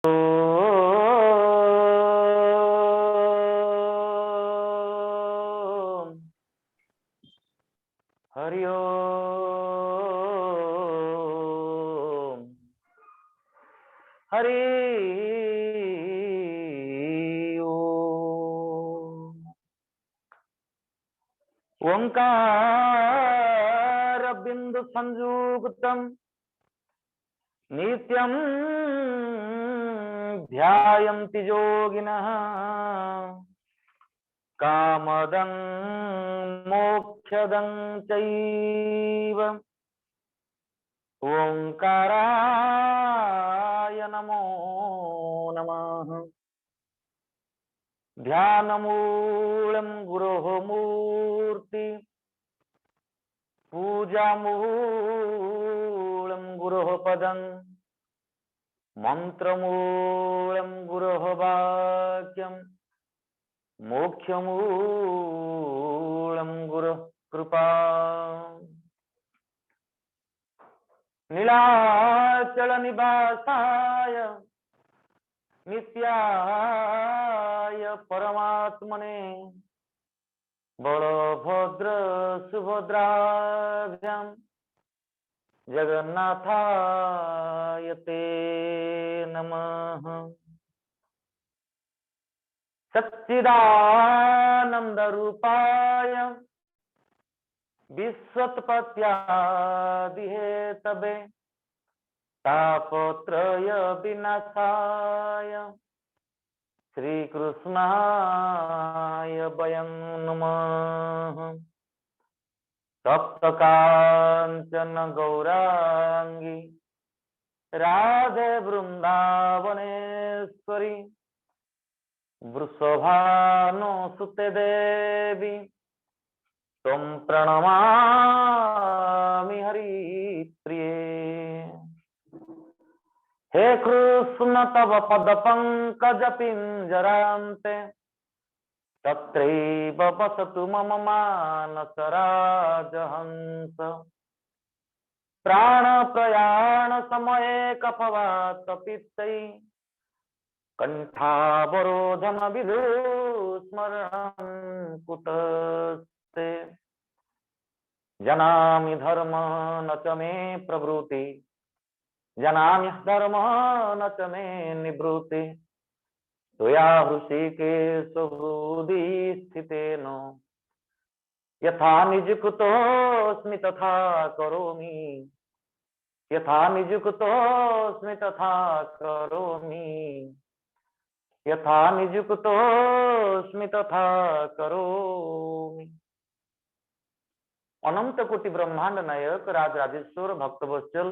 ओम हरि ओम हरि ओम। ओंकार बिंदु संयुक्तम नित्यं ध्यायन्ति योगिनः कामदं मोक्षदं चैव। ओंकाराय नमो नमः। ध्यानमूलं गुरोः मूर्ति पूजामूलं गुरोः पदं मंत्रमूलं गुरोः वाक्यं मोक्षमूलं गुरोः कृपा। नीलाचल निवासाय नित्याय परमात्मने बलभद्र सुभद्राभ्यां जगन्नाथाय ते नमः। सच्चिदानंद रूपाय विश्वोत्पत्त्यादिहेतवे तापत्रय विनाशाय श्रीकृष्णाय वयं नमः। तप्तकाञ्चन गौरांगी राधे वृंदावनेश्वरी वृषभानुसुते देवी त्वं प्रणमामि हरिप्रिये। हे कृष्ण तव पद पंकज पिंजरान्ते तत्रैव वसतु मम मानस राजहंस। प्राण प्रयाण समये कफवात पित्तै कंठावरोधन विदुस्मरणं कुतस्ते। जनामि धर्म न च मे प्रवृत्ति जनामि धर्म न च मे निवृत्ति। त्वया हृषिकेश हृदि स्थितेन यथा निजुक्तोऽस्मि तथा करोमि यथा निजुक्तोऽस्मि तथा करोमि यथा निजुक्तोऽस्मि तथा करोमि। अनंत कोटि ब्रह्मांड नायक राज राजेश्वर भक्तवत्सल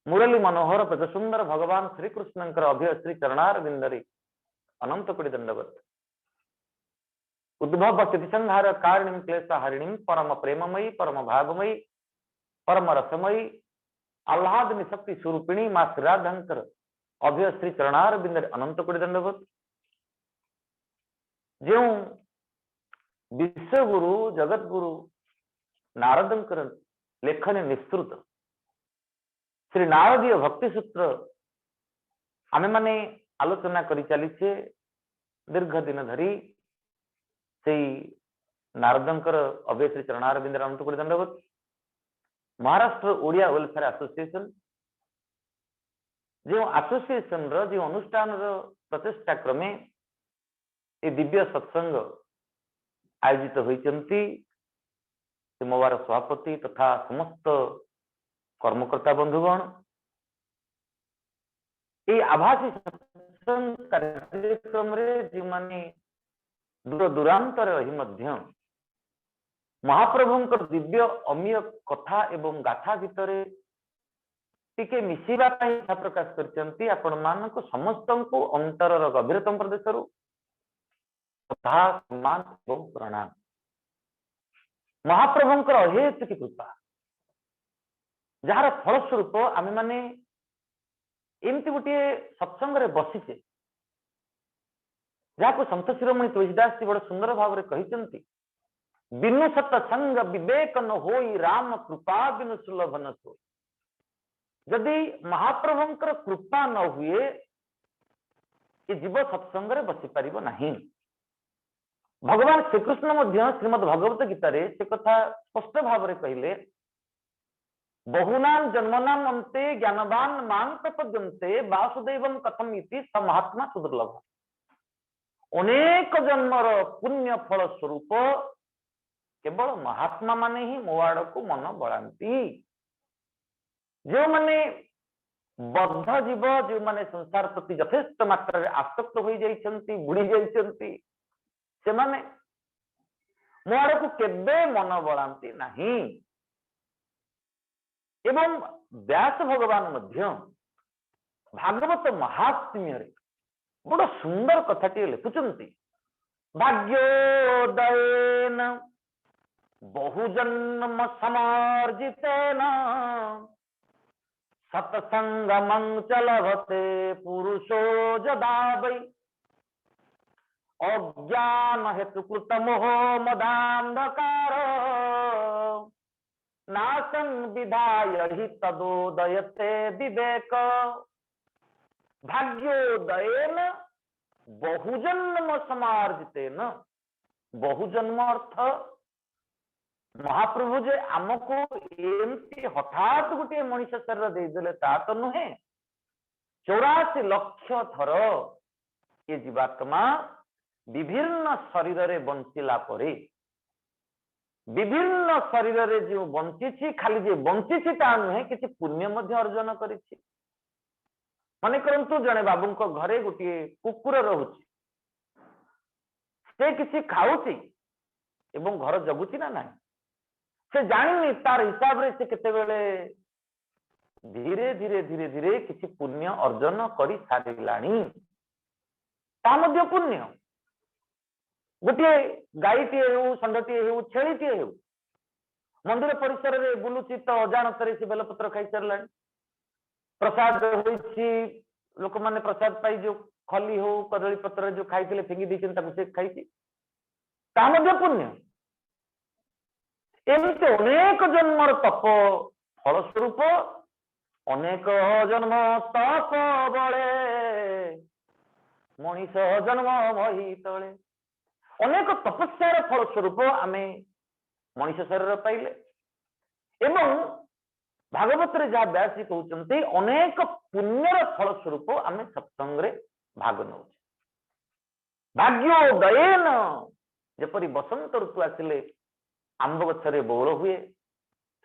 मुरली मनोहर प्रज सुंदर भगवान श्री कृष्णंकर अभय श्री चरणार बिंदरी अनंत कोटि दंडवत। उद्भव स्थिति संहार कारणीं क्लेश हरिणीं परम प्रेममयी परम भागमयी परम रसमयी आह्लादनी शक्ति स्वरूपिणी मां श्रीराधंकर अभय श्री चरणार बिंदरी अनंत कोटि दंडवत। जो विश्वगुरु जगत गुरु नारदंकर लेखन निस्तृत श्री नारदीय भक्ति सूत्र आमे माने आलोचना करी चलीछे दीर्घ दिन धरी से नारदंकर अभय श्री चरणारविंद अनंत कोटि दंडवत। महाराष्ट्र ओडिया वेलफेयर एसोसिएशन जो एसोसिएशन रो जो अनुष्ठान रो प्रचेष्टा क्रमे ए दिव्य सत्संग आयोजित होइचंती मोबार सभापति तथा समस्त कर्मकर्ता बंधुगण ये आभासी सत्संग कार्यक्रम जो माने दूर दूरांतर रही मध्य महाप्रभुंकर दिव्य अमीय कथा एवं गाथा भितर टिके मिशिबा पई इच्छा प्रकाश करचंती आपण मानक समस्त को अंतर गभीरतम प्रदेश सम्मान एवं प्रणाम। महाप्रभुंकर अहेतु की कृपा जार फलस्वरूप आम मैंने एमती गोटे सत्संग बसीचे जहाँ संत शिरोमणि तुलसीदास जी बड़ सुंदर भाव में कहते बिनु सत्संग विवेक न होई राम कृपा बिनु सुलभ न सो। जदि महाप्रभुंकर कृपा न हुए ये जीव सत्संग रे बसी पारिबो नहीं। भगवान श्रीकृष्ण मध्य श्रीमद् भगवत गीता रे से कथा स्पष्ट भाव रे कहले, बहुनाम जन्मनाम अन्ते ज्ञानवान मां प्रपद्यन्ते वासुदेवं कथम इति स महात्मा सुदुर्लभ। अनेक जन्मर पुण्य फल स्वरूप केवल महात्मा माने ही मो आड़ को मन बढ़ाती। जो माने बद्ध जीव जो माने संसार प्रति यथेष्ट मात्रा आसक्त हो जाइछंती, बुढ़ी जाइछंती, से माने मो आड़ को केबे मन बढ़ाती नहीं। एवं व्यास भगवान मध्य भागवत महात्म्य रे बड़ सुंदर कथाटी लिखुचंती, भाग्योदयेन बहुजन्म समार्जितेन सत्संगमं च लभते पुरुषो यदा वै अज्ञान हेतु कृत मोहो मदान्धकार नाशं विधाय हि तदोदयते विवेक। भाग्योदयेन बहुजन्म समार्जितेन, बहुजन्म अर्थ महाप्रभु जे आमको एमती हठात गोटे मनुष्य शरीर देदेले ता तो नुहे। 84 लक्ष थर ये जीवात्मा विभिन्न शरीर रे बंचिला परे, विभिन्न शरीर रे जो बंची, खाली जे बंची ता नुहे किसी पुण्य मध्य अर्जन करिछि। मन करंतु जने बाबूंको घरे गोटे कुकुर रहुछि, से किसी खाउछि एवं घर जगुछि ना नहीं, से जानिनी तार हिसाब रे से केते बेले धीरे धीरे धीरे धीरे किसी पुण्य अर्जन करि सारिलाणी। ता मध्य पुण्य गोटे गाईटी हेउ, षंडटी हेउ, छेलीटी हेउ मंदिर परिसर रे बुलुछि तो अजाणतरे से बेलपत्र खाई सारलाणी। प्रसाद होइछि, लोक माने प्रसाद पाई जो खली हो कदली पत्र जो खाइथिले फेंगी दैछन ताकु से खाइछि, ता मध्य पुण्य। एमती अनेक जन्मर तप फल स्वरूप अनेक जन्म तप बळे मनीष जन्म मही तळे, अनेक तपस्यार फल स्वरूप आमे मनीष शरीर पाइले। एवं भागवत रे जहाँ व्यास जी कहते अनेक पुण्यर फल स्वरूप आमे सत्संग रे भाग नौ। भाग्योदयेन जेपरी बसंत ऋतु आसिले आंब गछरे बौल हुए,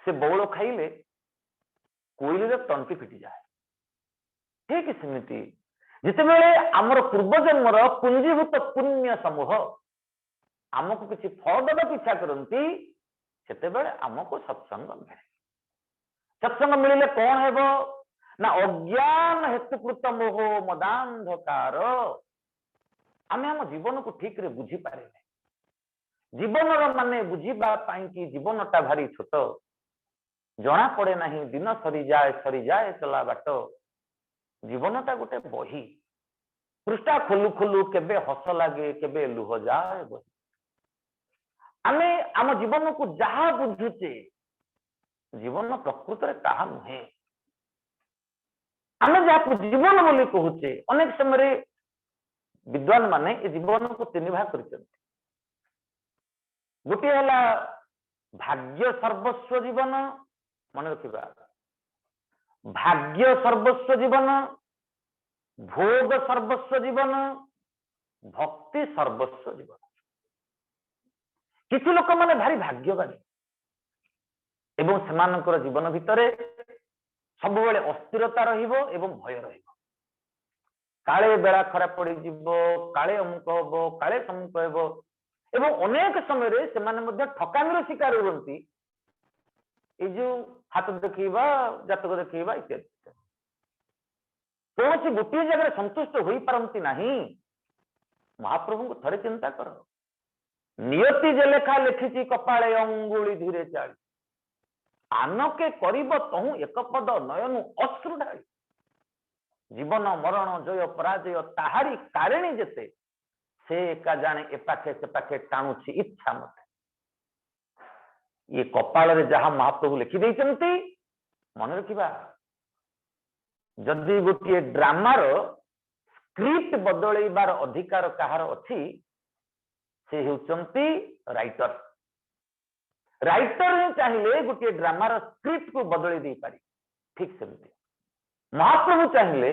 से बौल खाइले कोइली रे तंटी फिटी जाए। ठीक सेमिति जितेबेले आमर पूर्व जन्मर पुंजीभूत पुण्य समूह आमको किसी फल देवा इच्छा करती, सेतेबेले आमको सत्संग मिले। सत्संग मिले कौन है ना, अज्ञान हेतुकृत मोह मदांधकार आमे हम जीवन को ठीक रे बुझी पारे। जीवन माने बुझीबा पाई कि जीवनटा भारी छोट, जना पड़े नहीं दिन सरी जाए चला बाट। जीवनटा गोटे बही, पृष्ठा खोलु खोलु केबे हस लागे केबे लुह जाए बही। आमे आम जीवन को जहा बुझुचे जीवन प्रकृत रे ताहा नुहे। आमे जहा जीवन बोली कहूचे अनेक समय विद्वान माने ए जीवन को तीन भाग करछन्ति। गोटे हला भाग्य सर्वस्व जीवन, मन रखिबा, भाग्य सर्वस्व जीवन, भोग सर्वस्व जीवन, भक्ति सर्वस्व जीवन। किसी लोक माने भारी भाग्यवान एवं सेमानकर जीवन भितरे सब बेले अस्थिरता रहिबो एवं भय रहिबो। काले बेला खराब पड़ी जीवो, काले अमुक हबो, काले समुक हेबो एवं अनेक समय रे सेमाने मध्ये ठकामीर शिकार होती। ए जो हाथ देखा जातक देखा इत्यादि कौन सी गोटे जगह संतुष्ट हो पारती नहीं। महाप्रभु को थरे चिंता कर, नियति जे लेखा लिखी कपाले अंगुली धीरे चाली आनके करिब तहु एक पद नयनु अश्रु ढाली। जीवन मरण जय पराजय ताहारी कारिणी जेते, से एका जाने ए पाखे से पाखे टाणुछि इच्छा मते। ये कपाल रे जहा महाप्रभु लिखि दैछन्ति मन रखिबा। जदि गोटे ड्रामार स्क्रिप्ट बदलैबार अधिकार कहार अच्छी से होचंती राइटर। राइटर ही चाहिए गोटे ड्रामार स्क्रिप्ट को बदल दे पारी। ठीक सेमती महाप्रभु चाहिए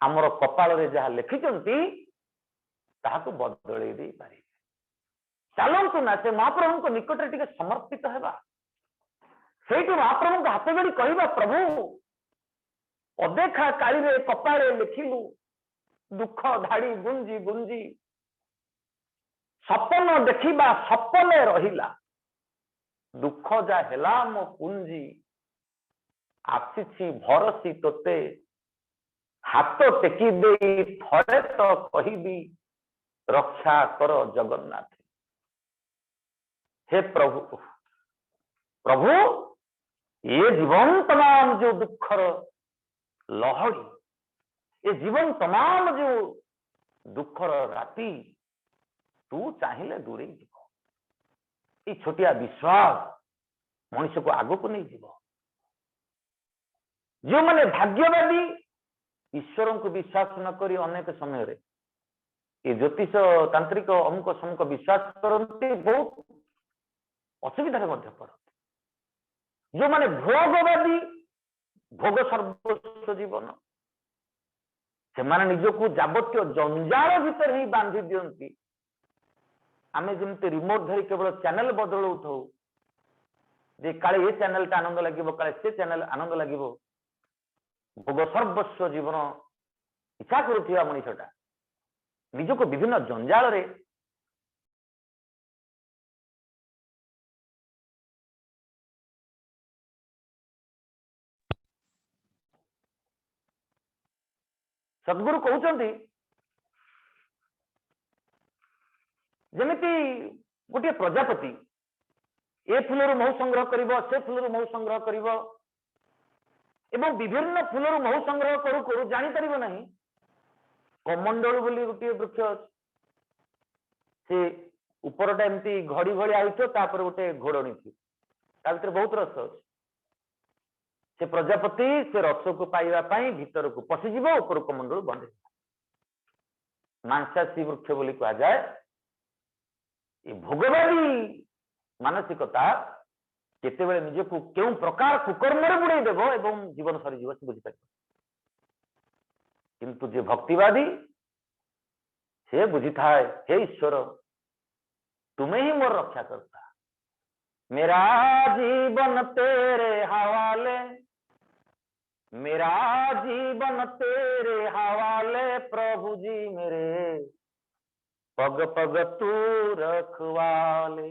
आमर कपाल रे जहाँ लिखिचंती ताहाको बदल दे पारी। चलतु ना से महाप्रभु को निकट रे टिके समर्पित हेबा। सेठु महाप्रभु को हाथ जोड़ी कहबा प्रभु अदेखा काली रे कपाले लिखिलु दुख धाड़ी गुंजी गुंजी सपन देखिबा सपने रहिला दुख जा हेला मो पुंजी आसीछि भरसी तोते हाथ टेकी दे थरे तो कहिबी रक्षा कर जगन्नाथ। हे प्रभु प्रभु ये जीवन तमाम जो दुखर लहड़ी ये जीवन तमाम जो दुखर राति तू चाहिए दूरे जीव। ये छोटिया विश्वास मनुष्य को आगो को नहीं जीव। जो माने भाग्यवादी ईश्वर को विश्वास न करी अनेक समय रे ये ज्योतिष तांत्रिक अमुक समूक विश्वास करते बहुत असुविधा पड़ते। जो माने भोगवादी भोग सर्वस्व जीवन से माने निजको जाबत्य जंजाल भीतर ही बांधी दियंती। आमे जमते रिमोट धरी केवल चैनल बदलौ थौ जे काले ये चैनल ता आनंद लागिबो काले से चैनल आनंद लागिबो। भोग सर्वस्व जीवन इच्छा करुथिया मनुष्यटा निजको विभिन्न जंजाल रे सद्गुरु कहउचंती जेमिति गोटे प्रजापति ए फूलर महू संग्रह करिवो से फूलर महू संग्रह करिवो एवं विभिन्न फूलर महू संग्रह करू करू जानि परिबो नहीं कमंडल बोली गोटे वृक्ष से उपरटा एमती घड़ी घड़ी आइथो तापर गोटे घोड़णी थी ता भीतर बहुत रस अछि। से प्रजापति से रस को पाइबा पाई भीतर को पशिଯିव ऊपर कमंडल बंधे मांसासी वृक्ष बोली कहा जाए। ये भोगवादी मानसिकता केतेबेले निजको केउ प्रकार कुकर्म रे बुड़ाई देबो एवं जीवन सरी जीव से बुझी पारिबो। किंतु जे भक्तिवादी से बुझी थाए हे ईश्वर तुम्हें ही मोर रक्षा करता मेरा जीवन तेरे हवाले मेरा जीवन तेरे हवाले प्रभु जी मेरे पग पग तू रखवाले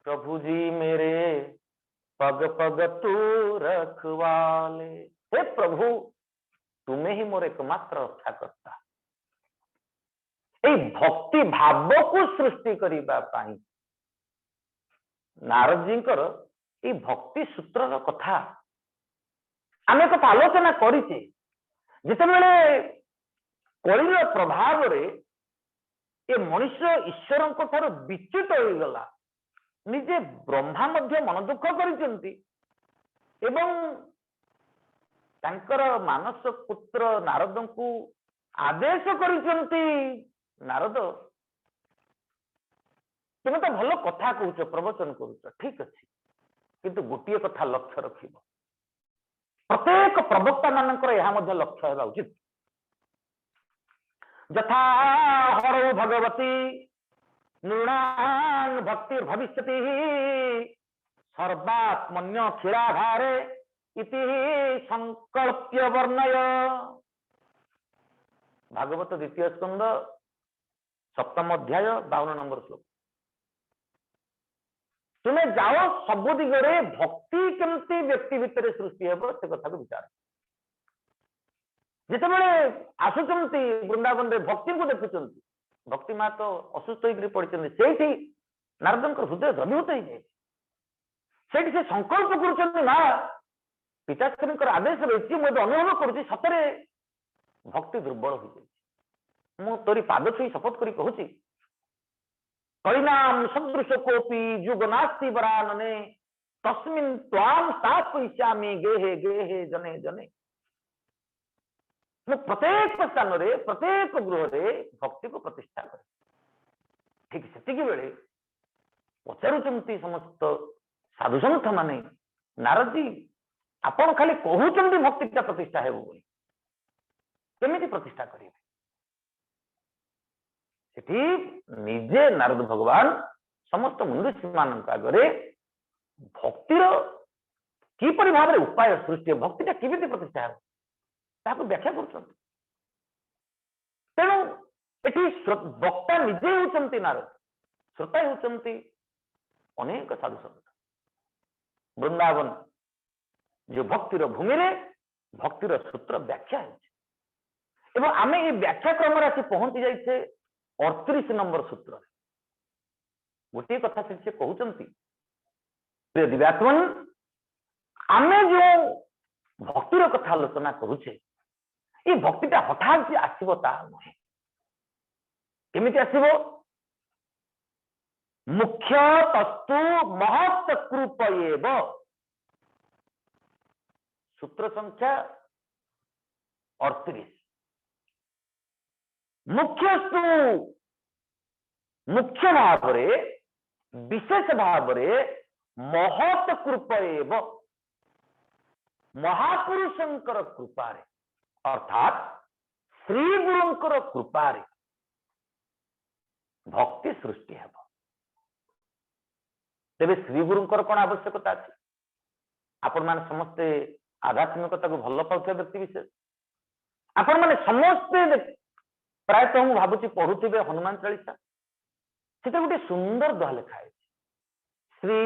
प्रभु जी मेरे पग पग तू रखवाले। हे प्रभु तुम्हें ही मोर एकमात्र रक्षा करता। भक्ति भाव को सृष्टि करने नारद जी ये भक्ति सूत्र कथा आम एक आलोचना करिचे जितेबेले कलिर प्रभाव रे ये मनुष्य ईश्वर ठार विच्युत हो गला निजे ब्रह्मा मध्य मन दुख करिसेंती एवं तांकर मानस पुत्र नारद को आदेश करिसेंती नारद तुम तो भल कथा कहूच प्रवचन करुच ठीक अच्छे किंतु गोटे कथा लक्ष्य रखिब प्रत्येक प्रवक्ता मानकर यह लक्ष्य होगा उचित। यथा हरौ भगवती नृणां भक्ति भविष्यति सर्वात्मन्यखिलाधारे इति संकल्प्य वर्णय। भागवत द्वितीय स्कंद 7म अध्याय 52 नंबर श्लोक। तुम्हें जाओ सब दिगरे भक्ति केमती व्यक्ति भितर सृष्टि हेब से कथा को विचार जितेबेले आसुचंती वृंदावन रे भक्ति को देखुचंती भक्ति माँ तो असुस्थ होकर पड़ते से नारदन हृदय द्रवीभूत हो जाए से संकल्प कर पिताश्री आदेश रही मुझे अनुभव करुँच सतरे भक्ति दुर्बल हो जाए मु तोरी पाद छुई शपथ करी कहूँ परिणाम सदृश कोपी जुग नास्ति वरानने तस्मिन् त्वां स्थापयिष्यामि गेहे गेहे जने जने। ମୁଁ ପ୍ରତ୍ୟେକ ସ୍ଥାନରେ ପ୍ରତ୍ୟେକ ଗୃହରେ ଭକ୍ତିକୁ ପ୍ରତିଷ୍ଠା କରେ। ଠିକ ସେତିକି ବେଳେ ପଚାରୁଛନ୍ତି ସମସ୍ତ ସାଧୁସନ୍ଥ ମାନେ, ନାରଦଜୀ ଆପଣ ଖାଲି କହୁଛନ୍ତି ଭକ୍ତିଟା ପ୍ରତିଷ୍ଠା ହେବ ବୋଲି, କେମିତି ପ୍ରତିଷ୍ଠା କରିବେ? ସେଠି ନିଜେ ନାରଦ ଭଗବାନ ସମସ୍ତ ମନୁଷ୍ୟ ମାନଙ୍କ ଆଗରେ ଭକ୍ତିର କିପରି ଭାବରେ ଉପାୟ ସୃଷ୍ଟି, ଭକ୍ତିଟା କେମିତି ପ୍ରତିଷ୍ଠା ହେବ ତାହାକୁ ବ୍ୟାଖ୍ୟା କରୁଛନ୍ତି। ତେଣୁ ଏଠି ବକ୍ତା ନିଜେ ହେଉଛନ୍ତି ନାରଦ, ଶ୍ରୋତା ହେଉଛନ୍ତି ଅନେକ ସାଧୁସନ୍ଥ। ବୃନ୍ଦାବନ ଯୋଉ ଭକ୍ତିର ଭୂମିରେ ଭକ୍ତିର ସୂତ୍ର ବ୍ୟାଖ୍ୟା ହେଉଛି ଏବଂ ଆମେ এই ବ୍ୟାଖ୍ୟା କ୍ରମରେ ଆସି ପହଞ୍ଚି ଯାଇଛେ 38 ନମ୍ବର ସୂତ୍ରରେ। ଗୋଟିଏ କଥା ସେ କହୁଛନ୍ତି, ପ୍ରିୟ ଦିବ୍ୟାତ୍ମନ, ଆମେ ଯୋଉ ଭକ୍ତିର କଥା ଆଲୋଚନା କରୁଛେ, এই ଭକ୍ତିଟା ହଠାତ୍ ଆସିବ ତାହା ନୁହେଁ। କେମିତି ଆସିବ? ମୁଖ୍ୟ ତସ୍ତୁ ମହତ୍ କୃପୟେବ। ସୂତ୍ର ସଂଖ୍ୟା 38। ମୁଖ୍ୟସ୍ତୁ ମୁଖ୍ୟ ଭାବରେ ବିଶେଷ ଭାବରେ ମହତ୍ କୃପୟେବ, ମହାପୁରୁଷଙ୍କର କୃପାରେ ଅର୍ଥାତ୍ ଶ୍ରୀ ଗୁରୁଙ୍କର କୃପାରେ ଭକ୍ତି ସୃଷ୍ଟି ହେବ। ତେବେ ଶ୍ରୀ ଗୁରୁଙ୍କର କଣ ଆବଶ୍ୟକତା ଅଛି? ଆପଣ ମାନେ ସମସ୍ତେ ଆଧ୍ୟାତ୍ମିକତାକୁ ଭଲ ପାଉଥିବା ବ୍ୟକ୍ତି ବିଶେଷ, ଆପଣ ମାନେ ସମସ୍ତେ ପ୍ରାୟତଃ ମୁଁ ଭାବୁଛି ପଢୁଥିବେ ହନୁମାନ ଚାଳିଶା। ସେଟା ଗୋଟେ ସୁନ୍ଦର ଦୋହା ଲେଖା ହେଇଛି, ଶ୍ରୀ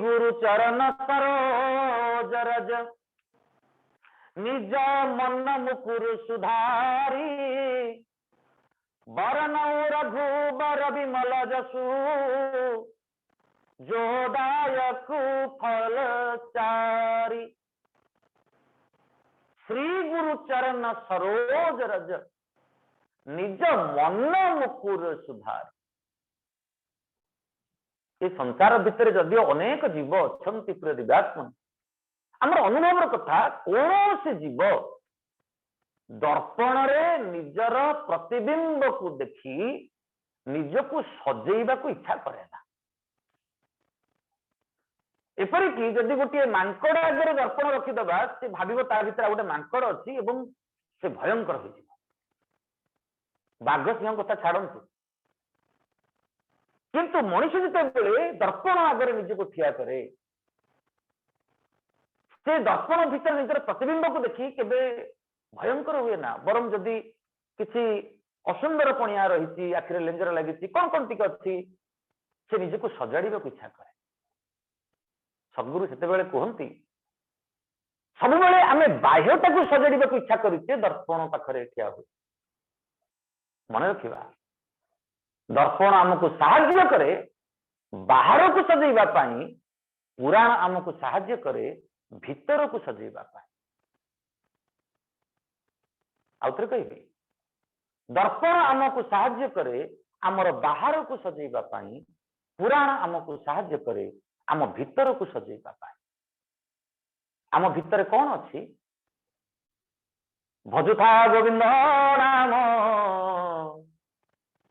ଗୁରୁ ଚରଣ ସରୋଜ ରଜ ନିଜ ମନ ମୁକୁର ସୁଧାରି, ବରନୌ ରଘୁବର ବିମଲ ଯଶୁ ଯୋଦାୟକୁ ଫଳ ଚାରି। ଶ୍ରୀ ଗୁରୁ ଚରଣ ସରୋଜ ରଜ ନିଜ ମନ ମୁକୁର ସୁଧାରି। ଏ ସଂସାର ଭିତରେ ଯଦିଓ ଅନେକ ଜୀବ ଅଛନ୍ତି ପ୍ରିୟ ଦିବ୍ୟାତ୍ମନ, ଆମର ଅନୁଭବର କଥା, କୌଣସି ଜୀବ ଦର୍ପଣରେ ନିଜର ପ୍ରତିବିମ୍ବକୁ ଦେଖି ନିଜକୁ ସଜେଇବାକୁ ଇଚ୍ଛା କରେ ନା। ଏପରିକି ଯଦି ଗୋଟିଏ ମାଙ୍କଡ ଆଗରେ ଦର୍ପଣ ରଖିଦେବା, ସେ ଭାବିବ ତା ଭିତରେ ଆଉ ଗୋଟେ ମାଙ୍କଡ ଅଛି ଏବଂ ସେ ଭୟଙ୍କର ହୋଇଯିବ। ବାଘ ସିଂହ କଥା ଛାଡନ୍ତୁ, କିନ୍ତୁ ମଣିଷ ଯେତେବେଳେ ଦର୍ପଣ ଆଗରେ ନିଜକୁ ଠିଆ କରେ, ସେ ଦର୍ପଣ ଭିତରେ ନିଜର ପ୍ରତିବିମ୍ବକୁ ଦେଖି କେବେ ଭୟଙ୍କର ହୁଏ ନା, ବରଂ ଯଦି କିଛି ଅସୁନ୍ଦର ପଣିଆ ରହିଛି, ଆଖିରେ ଲେଞ୍ଜର ଲାଗିଛି, କଣ କଣ ଟିକେ ଅଛି, ସେ ନିଜକୁ ସଜାଡିବାକୁ ଇଚ୍ଛା କରେ। ସଦ୍ଗୁରୁ ସେତେବେଳେ କୁହନ୍ତି, ସବୁବେଳେ ଆମେ ବାହ୍ୟଟାକୁ ସଜାଡିବାକୁ ଇଚ୍ଛା କରୁଛେ, ଦର୍ପଣ ପାଖରେ ଠିଆ ହୁଏ। ମନେ ରଖିବା, ଦର୍ପଣ ଆମକୁ ସାହାଯ୍ୟ କରେ ବାହାରକୁ ସଜେଇବା ପାଇଁ, ପୁରାଣ ଆମକୁ ସାହାଯ୍ୟ କରେ ଭିତରକୁ ସଜେଇବା ପାଇଁ। ଆଉ ଥରେ କହିବି, ଦର୍ପଣ ଆମକୁ ସାହାଯ୍ୟ କରେ ଆମର ବାହାରକୁ ସଜେଇବା ପାଇଁ, ପୁରାଣ ଆମକୁ ସାହାଯ୍ୟ କରେ ଆମ ଭିତରକୁ ସଜେଇବା ପାଇଁ। ଆମ ଭିତରେ କଣ ଅଛି? ଭଜୁଥା ଗୋବିନ୍ଦ ନାମ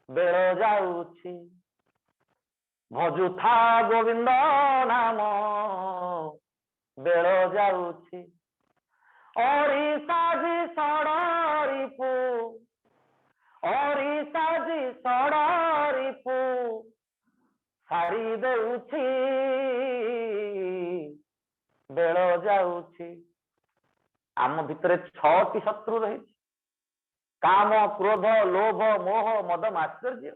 ବେଳ ଯାଉଛି, ଭଜୁଥା ଗୋବିନ୍ଦ ନାମ ବେଳ ଯାଉଛି, ଓଡିଶାଜି ଷଡ଼ରିପୁ, ଓଡିଶାଜି ଷଡ଼ରିପୁ ସାରି ଦେଉଛି, ବେଳ ଯାଉଛି। ଆମ ଭିତରେ 6ଟି ଶତ୍ରୁ ରହିଛି, କାମ, କ୍ରୋଧ, ଲୋଭ, ମୋହ, ମଦ, ମାତ୍ସର୍ଯ୍ୟ।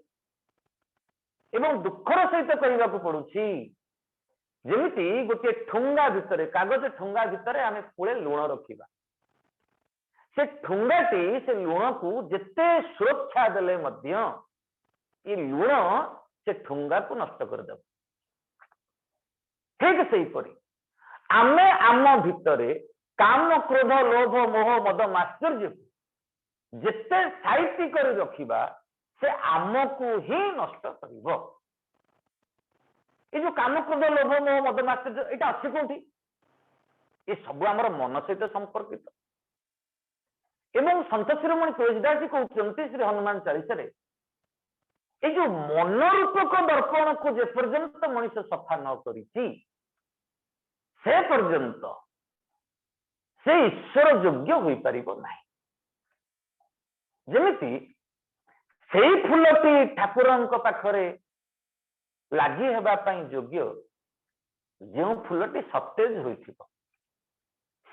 ଏବଂ ଦୁଃଖର ସହିତ କହିବାକୁ ପଡୁଛି, ଯେମିତି ଗୋଟିଏ ଠୁଙ୍ଗା ଭିତରେ, କାଗଜ ଠୁଙ୍ଗା ଭିତରେ ଆମେ ପୁଳେ ଲୁଣ ରଖିବା, ସେ ଠୁଙ୍ଗାଟି ସେ ଲୁଣକୁ ଯେତେ ସୁରକ୍ଷା ଦେଲେ ମଧ୍ୟ ଏ ଲୁଣ ସେ ଠୁଙ୍ଗାକୁ ନଷ୍ଟ କରିଦେବ। ଠିକ ସେହିପରି ଆମେ ଆମ ଭିତରେ କାମ, କ୍ରୋଧ, ଲୋଭ, ମୋହ, ମଦ, ମାତ୍ସର୍ଯ୍ୟକୁ ଯେତେ ସାଇତି କରି ରଖିବା, ସେ ଆମକୁ ହିଁ ନଷ୍ଟ କରିବ। ଏ ଯୋଉ କାମ, କ୍ରୋଧ, ଲୋଭ, ମୋହ, ମଦ, ମାତ୍ସର୍ଯ୍ୟ, ଏଇଟା ଅଛି କୋଉଠି? ଏ ସବୁ ଆମର ମନ ସହିତ ସମ୍ପର୍କିତ। एवं संत शिरोमणि तुलसीदास जी कहते श्री हनुमान चालीसा ये जो मनरूपक दर्पण को जे पर्यंत मनुष्य सफा न करिछि से पर्यंत से ईश्वर योग्य होई परिबो नाही। जेमिति सेई फुलटी ठाकुरंक पाखरे लागि हेबा पई योग्य जो फुलटी सतेज होइथिबो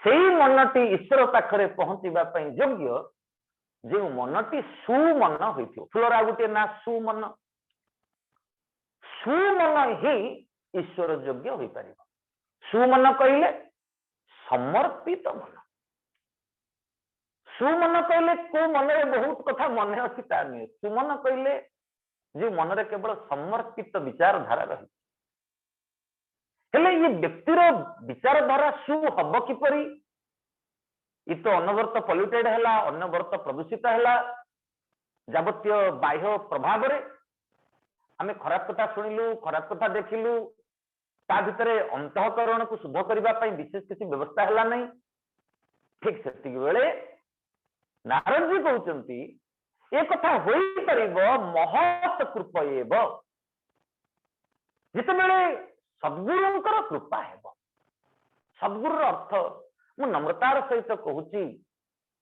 सेई मनटी ईश्वर पाखरे पहुंचीबा पई योग्य जो मनटी सुमन होइथिबो। फुलर आ गुटे ना सुमन सुमन ही ईश्वर योग्य होई परिबो। सुमन कहिले समर्पित मन। सुमन कहले को मन रे बहुत कथा मन अछि ता नहीं। सुमन कहले जे मन रे केवल समर्पित विचारधारा रही हेले ये व्यक्तिर विचारधारा सु हब किपरि इ तो अनवर्त पॉल्यूटेड हैला अनवर्त प्रदूषित हैला जावतीय बाह्य प्रभाव रे आमे खराब कथा सुनिलु खराब कथा देखिलु ता भितरे अंतःकरण को शुद्ध करबा पई विशेष किसी व्यवस्था हैला नहीं। ठीक सेति बेले नारद जी कहउचंती ए कथा होई परिबो महत कृपा एव जिते बेले सद्गुरुंकर कृपा हेब। सद्गुरुर अर्थ मु नम्रतार सहित कहूची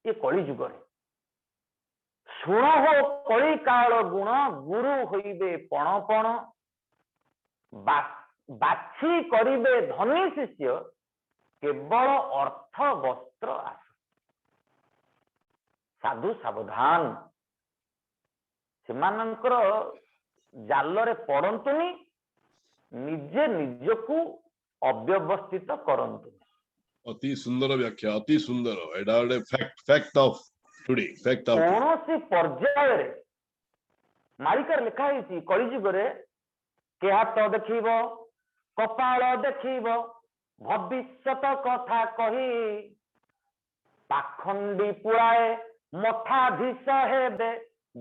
ये कली जुग रे शुण हो कली काल गुण गुरु होइबे पण पण बाछी करिबे धनी शिष्य केवल अर्थ वस्त्र आस। साधु सावधान सेमानंकर जाल रे पड़ंतुनी निजे निजकू अव्यवस्थित करंतु। अति सुंदर व्याख्या अति सुंदर एडा fact of today fact of कोनोसी पर्याय रे मालिकार लिखा है कलिजुग रे के हाथ देखिबो कपाल देखिबो भविष्यत कथा कही पाखंडी पुराए मठाधीश हेबे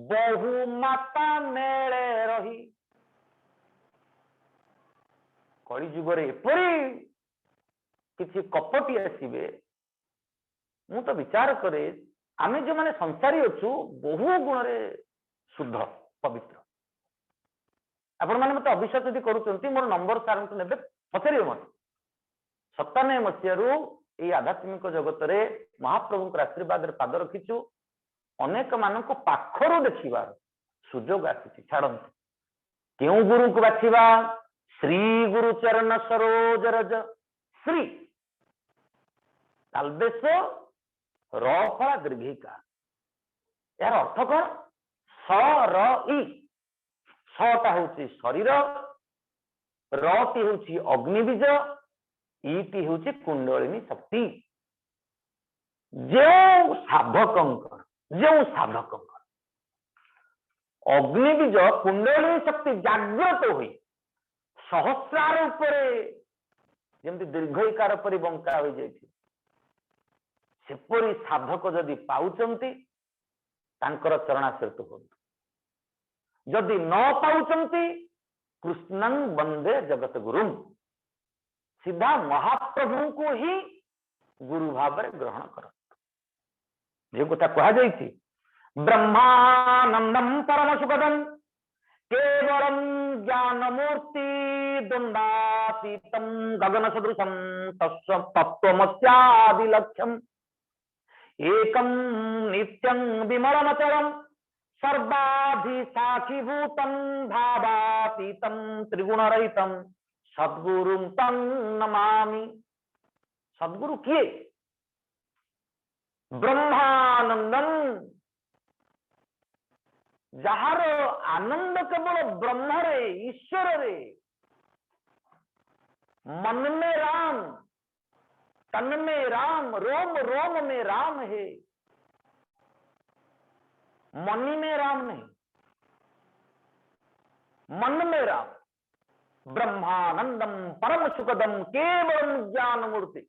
बहु माता मेले रही। कलिजुग रे एपरी किसी कपटी आसीबे मु तो विचार करे आमे जो माने संसारी अच्छु बहु गुण रे शुद्ध पवित्र। आपण माने मते अविश्वास यदि करूचंती मोर नंबर सार नेबे पचरियो मत 97 मसियारू ए आध्यात्मिक जगत रे महाप्रभु के आशीर्वाद रे पाद रखिछु अनेक मानको पाखरो देखिबार सुजोग आसी छाड़ंत केउ गुरु को बाछिबा श्री गुरु चरण सरोज रज श्री तालबेश रफला दीर्घिका यार अर्थ कौन स र इ सटा होची शरीर रटी होची अग्निबीज इटी होची कुंडलिनी शक्ति। जो साधक अग्निबीज कुंडलिनी शक्ति जागृत हुई सहस्रार उपरे जमती दीर्घकार परि बंका हो जाइथि सेपरी साधक जदि पाउचंती तांकर चरणाश्रित होंतु जदि न पाउचंती कृष्णं वंदे जगत गुरु सीधा महाप्रभु को ही गुरु भाव रे ग्रहण करंतु। जे कथा कहा जाइथि ब्रह्मानंदम परम सुखदम केवलम ज्ञान मूर्ति दंडातीतम गगन सदृशम तत्वमस्यादि लक्ष्यम एकम नित्यं विमलमचलम सर्वाधि साक्षीभूतं भावातीतं त्रिगुणरहितं सद्गुरुं तं नमामि। सद्गुरु किए ब्रह्मानंदम जार आनंद केवल ब्रह्म रे ईश्वर रे मन में राम तन में राम रोम रोम में राम है मनी में राम नहीं मन में राम ब्रह्मानंदम परम सुखदम केवलम ज्ञान मूर्ति।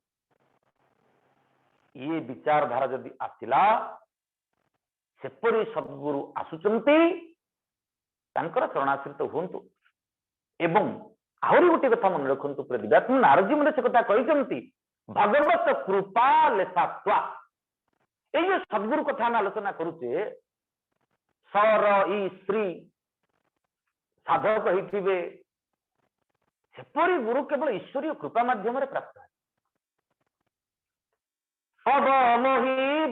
ये विचारधारा जदि आसिला सेपरी सद्गुरु आसुचंती तांकर चरणाश्रित हुंतु। एवं आहरी गोटे कथा मन रखंतु प्रतिदिन नारद जी मते से कथा कहिसंती भगवत कृपा लेसात्वा ये जो सद्गुरु कथा आम आलोचना करुचे सर ई स्त्री साधक होइथिबे सेपरी गुरु केवल ईश्वरीय कृपा माध्यम प्राप्त है। पद मोहि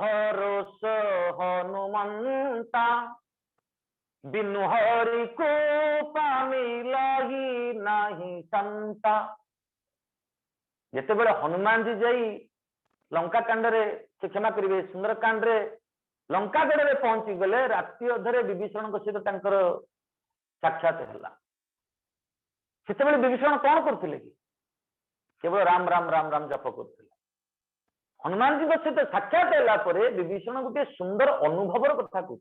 भरोस हनुमंता बिनु हरि को मिलही नहीं संता। जितेबले हनुमान जी जाई लंका कांड रे से क्षमा करेंगे सुंदर कांड रे लंकागढ़ में पहुंची गले रात्रि अधरे विभीषण सहित साक्षात है। से विभीषण कौन करते कि केवल राम राम राम राम जप करते। हनुमान जी सहित साक्षात है विभीषण गोटे सुंदर अनुभव कथा कह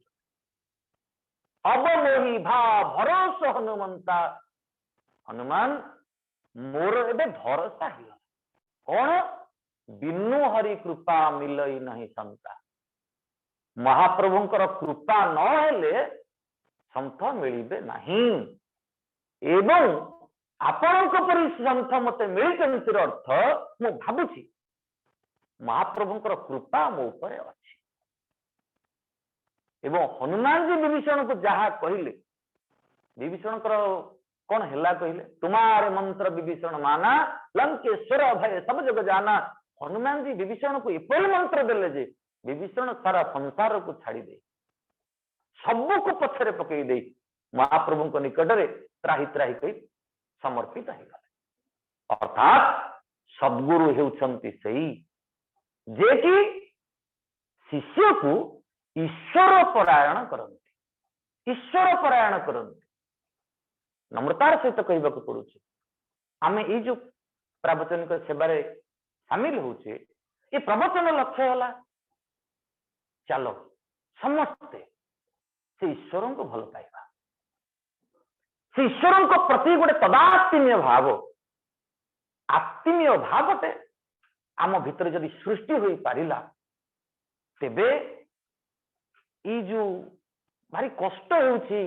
अब मोहि भा भरोस हनुमंता हनुमान मोर एबे भरोसा है कौन बिनु हरि कृपा मिलई नहीं संता। महाप्रभुंकर कृपा न हेले संत मिलिबे नहीं एवं आपणक परि संत मते मिलिचंतिर अर्थ मु भाबुछि महाप्रभुंकर कृपा मो उपरे अछि। एवं हनुमान जी विभीषण को जहा कहले विभीषण कौन हैला कहले तुम्हारे मंत्र विभीषण माना लंकेश्वर भय सब जग जाना। हनुमान जी विभीषण को एपरि मंत्र देले जे विभीषण सारा संसार को छाड़ी दे सबू को पछरे पकई दे महाप्रभु को निकट में त्राही त्राही कही समर्पित हो गले। अर्थात सद्गुरु हेउछंती सही जे कि शिष्य को ईश्वर परायण करते ईश्वर परायण करते। नम्रतार सहित कहवा पड़ुଛି आम ये जो प्रवचनिक सेवारे सामिल होचे ये प्रवचन लक्ष्य है चलो समस्ते से ईश्वर को भल पाइबा से ईश्वर को प्रति गोटे तदात्मीय भाव आत्मीय भावटे आम भितर जदि सृष्टि हो पारिला तेबे ई जो भारी कष्ट होउछि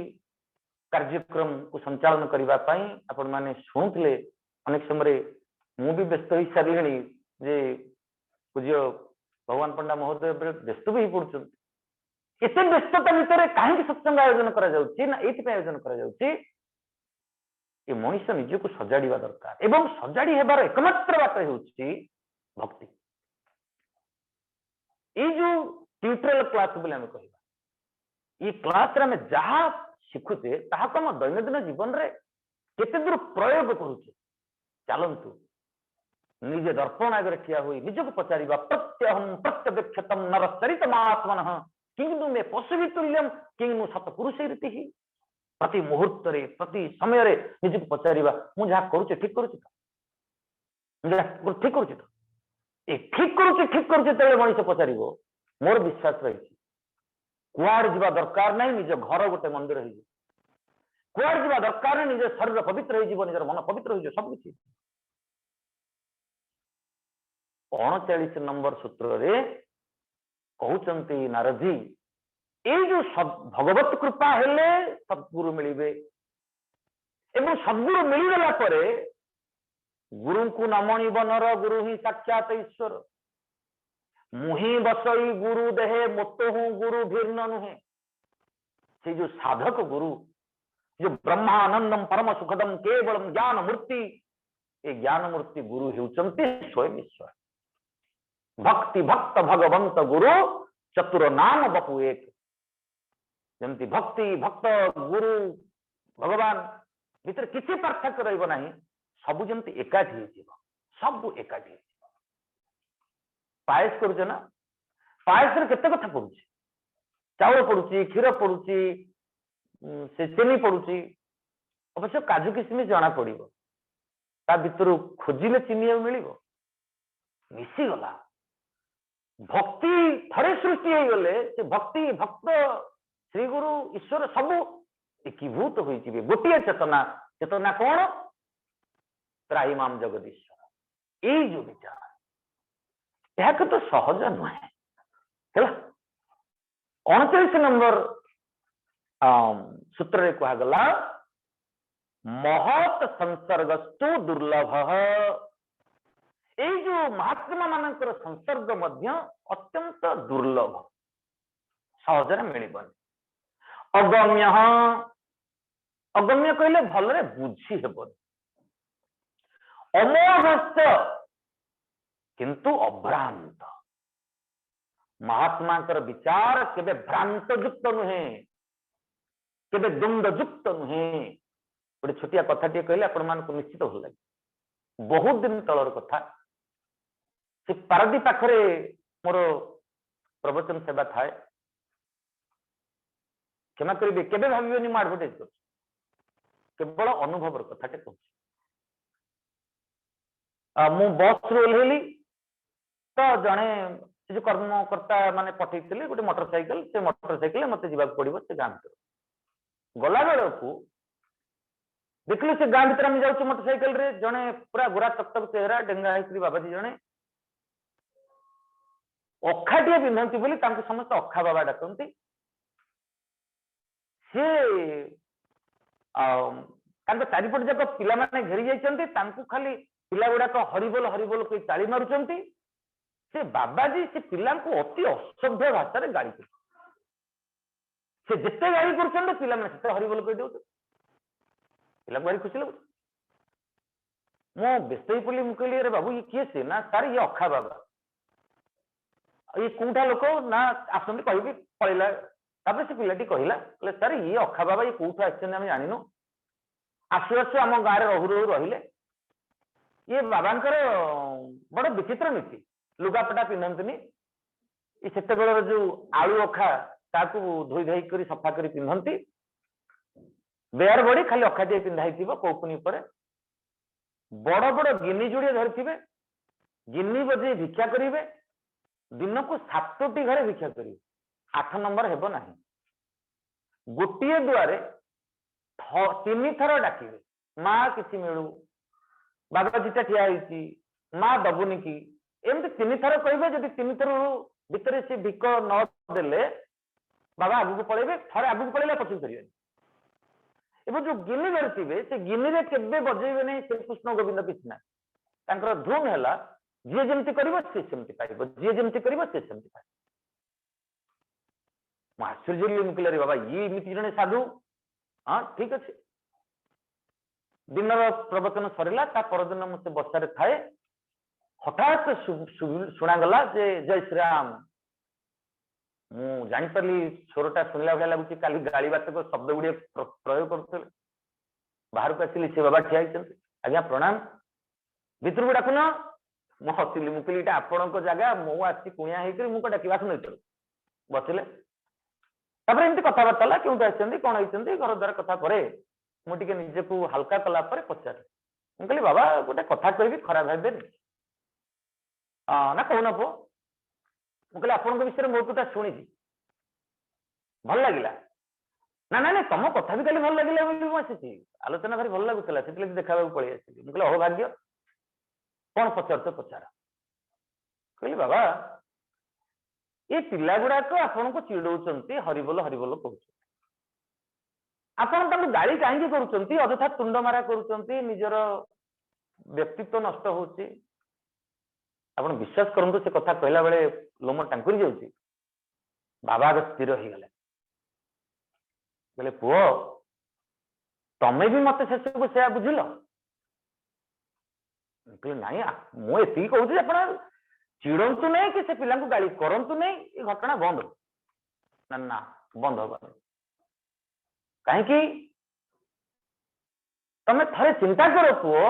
कार्यक्रम को संचालन करबा पई आपण माने सुनुतले अनेक समय मु भी व्यस्त हो सारे जे पूज्य भगवान पंडा महोदय व्यस्त भी पड़ुछन एते व्यस्तता भितर कहीं सत्संग आयोजन करा जाउछि ना एथि आयोजन करा जाउछि ये मनुष्य निज को सजाड़िबा दरकार एवं सजाड़ी हेबार एकमात्र बात होउछि भक्ति। ये जो ट्यूटोरियल क्लास बोले हम कहबा ये क्लास रे में जहा शिखुचे ताहाको हम दैनंदिन जीवन रे केते दूर प्रयोग करूचे चलंतु निजे दर्पण आगे ठिया हुई निज को पचारिबा प्रत्यहम प्रत्यक्षतम नरचरितमात्मनः किंतु में पशुवितुल्यम किंतु सतपुरुष रीति ही प्रति मुहूर्त रे प्रति समय रे निज को पचारिबा मु जहा करूचे ठीक करूचे तो ठीक करूचे तो ए ठीक करूचे तले मनुष्य पचारिबो मोर विश्वास रही कुआड़ जीवा दरकार नहीं निज घर गोटे मंदिर हो कुआड़ जीवा दरकार नहीं निज शरीर पवित्र हो निजर मन पवित्र हो सब किसी 39 नंबर सूत्र रे कहउचंती नारदजी ये जो भगवत कृपा हेले सद्गुरु मिलिबे एवं सद्गुरु मिलगला परे गुरु को नमणी बनर गुरु ही साक्षात ईश्वर मुही बसई गुरु देहे मोतो हूं गुरु भिन्न नुहे से जो साधक गुरु जो ब्रह्मानंदम परम सुखदम केवलम ज्ञान मूर्ति ये ज्ञान मूर्ति गुरु हेउचंती स्वयं ईश्वर। भक्ति भक्त भगवंत गुरु चतुर नाम बपु एक जमती भक्ति भक्त गुरु भगवान भीतर किसी पार्थक्य रहिबो नाही सबु जमती एकाठी हेजिबो सबु एकाठी पायस करुचे ना पायस रे केते कथा पड़ुची चाउल पड़ुची क्षीर पड़ुची से चीनी पड़ुची अवश्य काजू किशमिश जाना पड़िबो ता भितर खोजिले चीनी मिलिबो मिसी गला भक्ति थरे सृष्टि हो गले से भक्ति भक्त श्री गुरु ईश्वर सब एकीभूत होइजिबे गोटिए चेतना चेतना कौन त्राहिमाम जगदीश्वर ये जो विचार यह तो सहज नुहे 29 नंबर सूत्र रे कहगला महत संसर्गस्तु दुर्लभ एई जो महात्मा मानकर संसर्ग मध्य अत्यंत दुर्लभ, सहजरे मिलबनी। अगम्य, अगम्य कहले भलरे बुझी हेबनी। अमोघस्य किंतु अभ्रांत, महात्मा विचार केबे भ्रांत युक्त नुहे, केबे द्वंद युक्त नुहे। गोटे छोटिया कथाटी कहले आपण मानक निश्चित भल लगे। बहुत दिन तलर कथा, से पारदी पाखरे मोर प्रवचन सेवा थाए। क्षमा करेंगे, केबे भाविबेनी मु एडवर्टाइज कर, केवल अनुभव कथाटे कहूँ। मु बस रू ओह्लैली तो जड़े जो कर्मकर्ता माने पठे गोटे मोटरसाइकेल, से मोटरसाइकेल मत जावाक पड़ो से गाँ भर। गला बेलू देखिए से गाँ भर आम जाऊँ मोटरसाइकेल रे, जड़े पूरा गोरा तकतक चेहरा डेंगा होती बाबाजी जड़े अखाटे पिंधती बोली समस्त अखा बाबा डाकती। सी चारिपट जाक पिला माने घेरी जाइछन्ति, तांकु खाली पिला गुड़ाक हरिबोल हरिबोल कही ताली मारुचन्ति। से बाबाजी से पिला को अति असभ्य भाषा रे गाड़ी कर, से जिते गाड़ी कर पिला माने सेते हरिबोल कही दउछ। पिला भारी खुशी लगु। मो बेस्तई पली मु कहली अरे बाबू ये किए से ना सर ये अखा बाबा, ये कोठा लोक ना आसंती कहि पळैला। तापर से पिलाटी कहला सर ये अखा बाबा ये कोठा आछन हम जानिनु, आसु आसु आम गाँव रहू रहू रहिले। ये बाबांकर बड़ विचित्र नीति, लुगापटा पिंधंतनी। ये सेते बेलर जो आलू अखा ताकू धोई धाई करी सफा करी पिंधंती। बेयर बड़ी खाली अखा टे पिंधाई थिबो कोपुनी ऊपर। बड़ बड़ गिनी जोड़िए धरिथिबे, गिनी बजे भिक्षा करिवे। दिन को 7टी घरे भिक्षा करिवे, 8 नंबर हेबो नाही। गोटिए दुआरे 3 थर डाकिवे, माँ किसी मिलू, बाबाजीटा ठिया होइची, माँ दबुनी की, एमती 3 थर कहिबे। जदि 3 थर भितर से भिक न देले बाबा आगु पळेबे, थरे आगु पळेला पछू करिवे। एबो जो गिनी धरथिबे से गिनी रे केबे बजेइबे नै श्री कृष्ण गोविंद कृष्ण। तांकर धुन हैला जे जेमती करिवो से सेमती पाइबो, जे जेमती करिवो से सेमती पाइबो। मु आश्चर्य मुकिले रे बाबा ये एमती जने साधु। हाँ ठीक अच्छे। दिन प्रवचन सरला, ता परदिन मुझे बसारे थाए, हठात शुणागला जे जय श्री राम। मु जानीपारी स्वरटा शुणला भाई लगुच काली गाड़ी बात शब्द गुड़े प्रयोग करते। बाहर को आसिली से बाबा ठिया होइछन्ति। आज्ञा प्रणाम, भितर को डाकुन। मु हसिली, मु कहली आपण जगह मु आसी कुणिया होकर मुझे डाक नहीं बसिले। तापर एमती कथबार्ता है, क्यों आसछन्ति कौन होइछन्ति घर द्वार कथा परे मुझे निजे को हल्का कला पचारे। मुझे कहली बाबा गोटे कथा कहि खराब भावेनि ना कहना पो। मुझे आपन विषय में बहुत कथा शुणी भल लगिला ना ना तुम कथा भी खाली भल लगे मुझे आलोचना भारी भल लगुला से देखा पलि आसली। मुझे अहो भाग्य कौन पचार पचार। कहली बाबा ये पिला गुड़ाक आपन को चिड़ौंट हरिबोल हरिबोल कहते, आपन गाड़ी कहीं करुँच अଯଥା तुंड मारा करुँच, निजर व्यक्तित्व नष्ट होची। आपन विश्वास करंतु से कथा कहला बेले लोम टांकुरी जाउची। बाबा स्थिर हो गले, बोले पुओ तमे भी मत शेष को से बुझिल। नाई मुझे कहूँ आप चिड़ौंतु नहीं कि से पिला गाड़ी करंतु नहीं, ये घटना बंद ना ना बंद होगा कहीं। तमे थरे चिंता कर पुओ,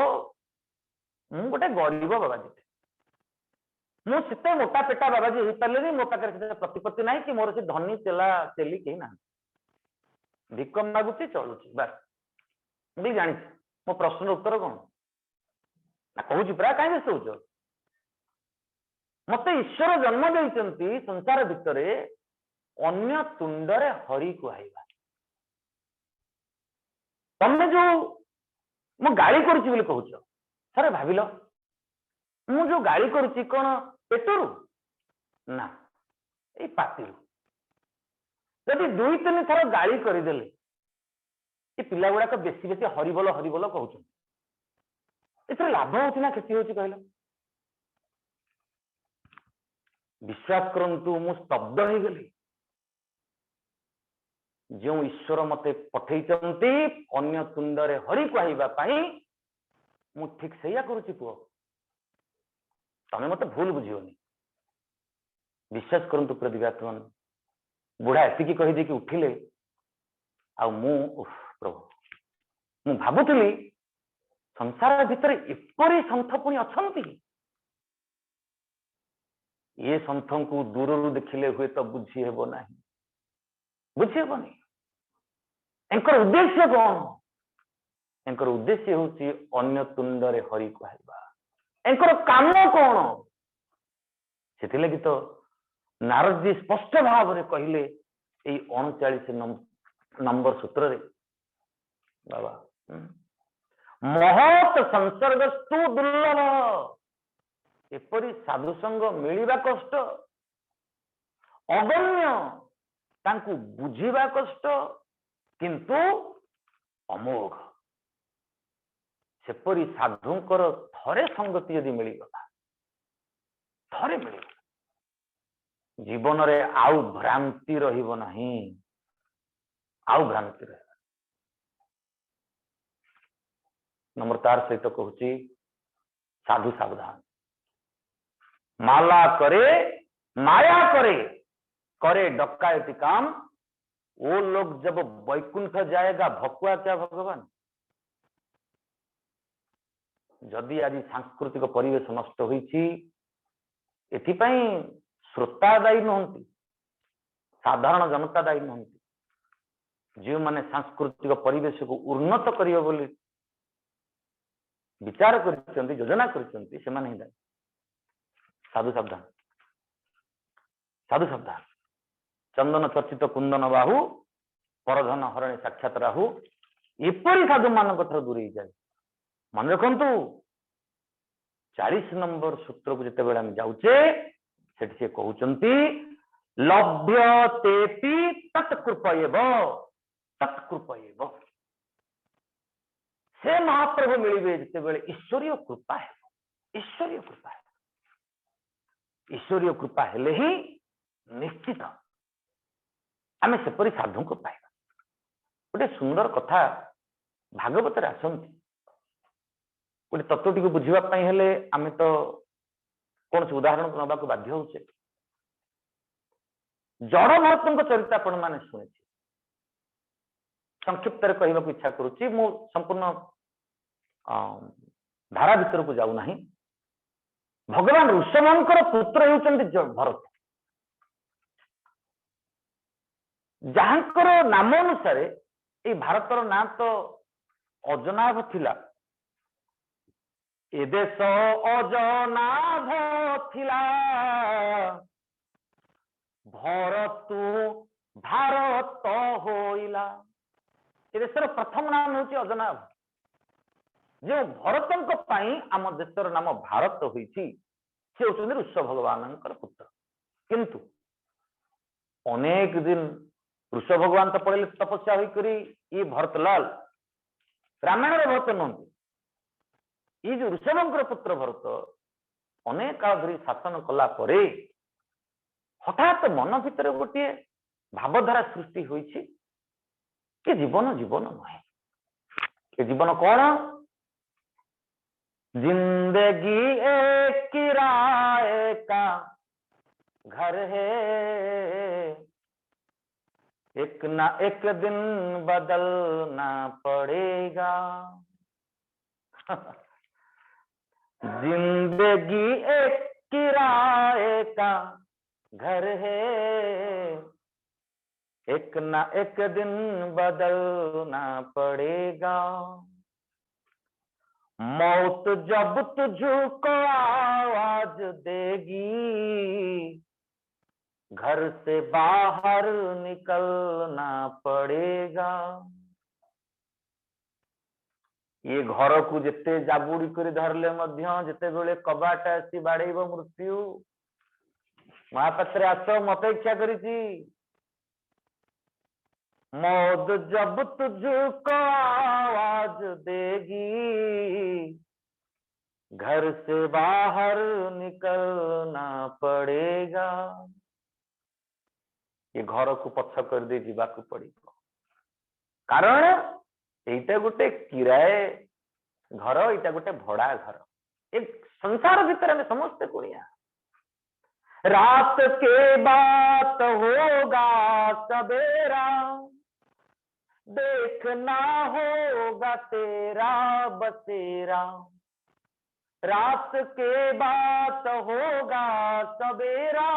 मु गोटे गरीब बाबाजी, मुझे मोटा पेटा बाबाजी हो पारे, मो पाखे प्रतिपत्ति ना कि मोर से धनी चेला चेली कहीं ना, भिक मागुची चलुची बस। मुझे जानी मो प्रश्न उत्तर कौन ना कहूँ प्राय कहीं व्यस्त हो। मत ईश्वर जन्म देइचंती संसार भितर अन्य तुंडरे हरि कहवा। तमे जो मु गाड़ी करुची बोली कहूच, थरे भाविल मु जो गाड़ी करुची कौन पेटरू ना ए पातिरू। जदि 2-3 थर गाड़ी करदेले ये पिला गुड़ाक बेसी बेसी हरिबोल हरिबोल कहते, इस लाभ होची ना क्षति होची कहल। विश्वास करंतु मु स्तब्ध हो गली जो ईश्वर मते पठेइचंती अन्य तुंडरे हरि कहवा पाई मु ठीक सैया करूची पुओ तमे मते भूल बुझियोनी विश्वास करंतु प्रतिभातवन बुढ़ा एतिकी कहि दे कि उठिले आ मु प्रभु मु भाबुतली संसार भितर एपरी संथ पुणी अछंती ये संथ को दूररू देखिले हुए तो बुझी हेबो नाही बुझी हेबोनी एंकर उद्देश्य कौन एंकर उद्देश्य होची अन्य तुंडरे हरि कहवा एंकर काम कौन से लगी तो नारद जी स्पष्ट भाव में कहले यही 39 नंबर सूत्र रे बाबा महत संसर्गस्तु दुर्लभ एपरी साधु संग मिलिबा कष्ट अगम्य तांकु बुझिबा कष्ट किंतु अमोघ सेपरी साधुंकर थरे संगति यदि मिलगला थरे मिलगला जीवन रे आउ भ्रांति रहिबो नाही आउ भ्रांति रह नम्रतार सहित कहूची साधु सावधान माला करे माया करे करे डकायती काम वो लोग जब वैकुंठ जाएगा भकुआ क्या भगवान जदि आज सांस्कृतिक परिवेश नष्ट होईची एथिपाई श्रोता दायी नुहंती साधारण जनता दायी नुहंती जो माने सांस्कृतिक परिवेश को उन्नत करियो बोली विचार करिसंती योजना करिसंती से माने दायी साधु सावधान साधु सावधान चंदन चर्चित कुंदन बाहु परधन हरणी साक्षात राहु एपरी साधु मान दूर जाए मन रखु 40 नंबर सूत्र को जिते बेले जाऊचे से कहते लभ्यतेपि तत्कृपयेव तत्कृपयेव से महाप्रभु मिलिबे जिते बेले ईश्वरीय कृपा है ईश्वरीय कृपा है ईश्वरीय कृपा हेले ही निश्चित आमे सेपरी साधु को पाइबा गोटे सुंदर कथा भागवत आसंती गोटे तत्वटी को बुझीबा पई हेले आमे तो कौन से उदाहरण नबा को बाध्य होचे जड़ भरतଙ୍କ चरित्र आपण माने सुनिछि संक्षिप्त रे कहबा को इच्छा करूछि मु संपूर्ण धारा भीतर को जाऊ नाही भगवान ऋषभंकर पुत्र होचंती भरत जहांकर नाम अनुसार ये भारतर ना तो अजनाभ थिला ए देश अजनाभ थिला भरत भारत होइला ए देशर प्रथम नाम होची अजनाभ जो भरतंक पाई आम देशर नाम भारत होईची से होचंती ऋषभ भगवानंकर पुत्र किंतु अनेक दिन ऋषभ भगवान तो पड़े तपस्या होकर ये भरतलाल रामायण भरत नुहति ये जो ऋषभंकर पुत्र भरत अनेक काल धरी शासन कला परे हठात मन भितर गोटे भावधारा सृष्टि होइछि कि जीवन जीवन नहे कि जीवन कौन जिंदगी एक किराए का घर है एक ना एक दिन बदलना पड़ेगा जिंदगी एक किराए का घर है एक ना एक दिन बदलना पड़ेगा मौत जब तुझको आवाज देगी घर से बाहर निकलना पड़ेगा ये घर को जिते जाबुड़ी कर धरले मध्य जिते बेले कबाट आसी बाड़ेब मृत्यु महापात्र आस मत इच्छा करिछि मौत जब तुझको आवाज देगी घर से बाहर निकलना पड़ेगा, ये घर को पछ कर दे जीवाकू पड़िबो। कारण एटा गोटे किराए घर, एटा गोटे भड़ा घर। एक संसार भीतर में समस्त कुड़िया। रात के बात होगा सवेरा, देखना होगा तेरा बसेरा। रात के बात होगा सवेरा,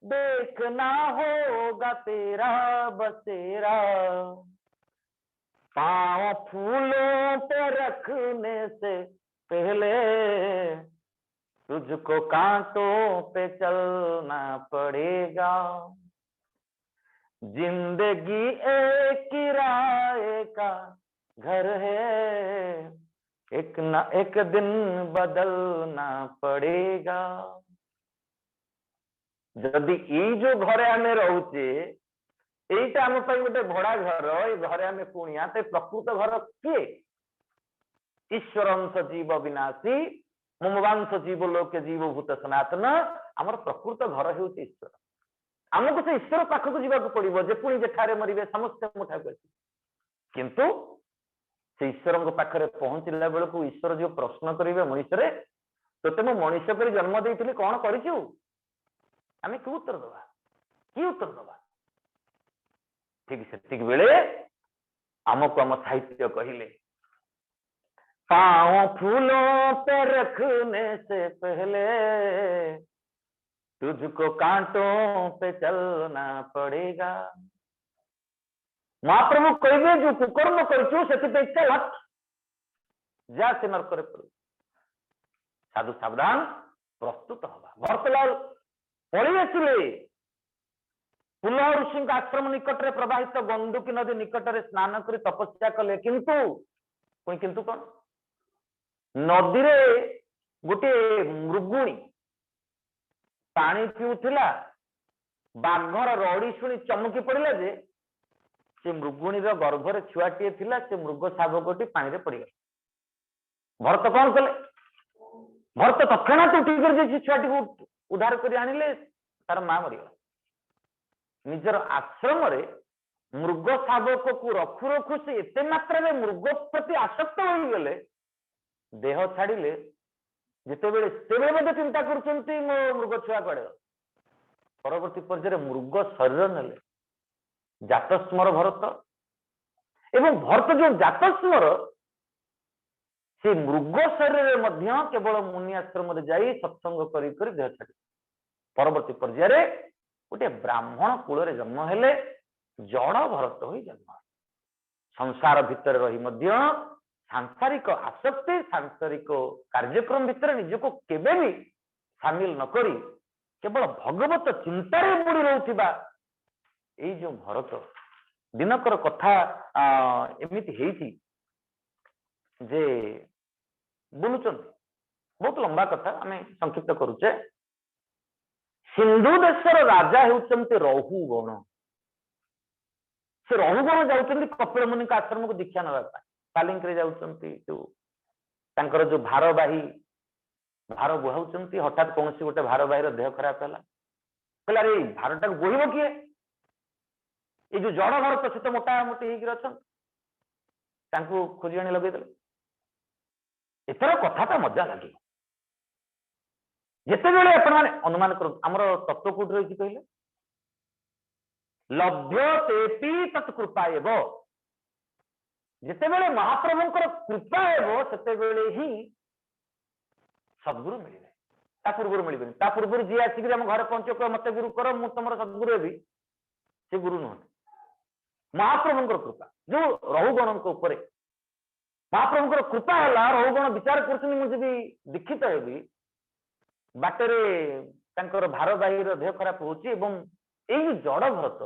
देखना होगा तेरा बसेरा। पाँव फूलों पे रखने से पहले तुझको कांटों पे चलना पड़ेगा। जिंदगी एक किराए का घर है, एक ना एक दिन बदलना पड़ेगा। जदि ई जो घरे आमे रहूचे एटा आम गोटे भड़ा घर, ये घरे आमे कुणिया, तो प्रकृत घर किए? ईश्वरंश जीव विनाशी ममवांश जीव लोके जीव भूत सनातन। आमर प्रकृत घर हूँ ईश्वर। आमको से ईश्वर पाखक जावाक पड़ो, जे पुणी जेठारे मरिबे समस्ते मुठाक आस। किंतु से ईश्वर पाखे पहुंचला बेलू ईश्वर जो प्रश्न करेंगे मनुष्य रे, तो मो मनुष्य कर जन्म देती कौन करूँ, आम कि उत्तर दबा, कि उत्तर दबा? ठीक से बेले आमको आम साहित्य कहले, पाँव फूलों पे रखने से पहले तुझको कांटों पे चलना पड़ेगा। महाप्रभु कहे जो कुकर्म करचु से चल हट जा से नरक रे पड़ू। साधु सावधान प्रस्तुत हवा। भरतलाल पड़ी आसिले पुलह ऋषि आश्रम निकट में प्रवाहित गंडुकी नदी निकट में स्नान कर तपस्या कले। किंतु कौन नदी रे गोटे मृगुणी पानी पिउथिला, बाघर रड़ी शुणी चमकी पड़िला जे से मृगुणीर गर्भर छुआटीए थिला, से मृग शावकटी पानी रे पड़गला। भरत कौन कले? भरत तत्क्षणात उठिकर छुआटी को उद्धार कर आनिले, तार मां मरीगला। निजर आश्रम रे मृग शावक को रखु रखु से एते मात्रा में मृग प्रति आसक्त हो गले, देह छाड़िले। जितेबेले से चिंता करछंती मो मृग छुआ कड़े, परवर्ती पर्यायर मृग शरीर नेले। जातस्मर भरत एवं भरत जो जातस्मर से मृग शरीर मध्य केवल मुनि आश्रम जाई सत्संग करी देह छाड़ी। परवर्ती पर्यायर गोटे ब्राह्मण कूल रे जन्म हेले, जड़ भरत हो जन्म। संसार भितर रही मध्य सांसारिक आसक्ति, सांसारिक कार्यक्रम भितर निजको केबे भी शामिल न करी केवल भगवत चिंतार बुड़ी रहुथिबा एई जो भरत। दिनकर कथा एमिति हेइछि जे बोलुचंती, बहुत लंबा कथा, आमे संक्षिप्त करूचे। सिंधु देशर राजा हेउचंती रहुगण। से रहुगण जाउचंती कपिल मुनि का आश्रम को दीक्षा नबा पाई। कालिंक रे जाउचंती, जो तांकर जो भारबाही भार बुहाउचंती, हठात कौन सी गोटे भारबाही देह खराब है, कहला रे भारटा बोहिब किए? ये जो जड़ भरत से तो मोटा मोटी होकर खोजी आनी लगे। एथर कथा मजा लगे जिते बेले अनुमान कर तत्वकूट रही कहले लभ्यते तत्कृपा एव। जिते बेले महाप्रभुंकर कृपा एव सेते बेले ही सद्गुरु मिले। ता पूर्व मिले। ता पूर्व जी आसिक घर पहुंच मत गुरु कर मु तुम सद्गुरु भी से गुरु नुह। महाप्रभुंकर कृपा जो रहुगण ऊपर महाप्रभुंकर कृपा है। रहुगण विचार कर दीक्षित हेबी बाटर भारबाही देह खराब हो जड़ भरत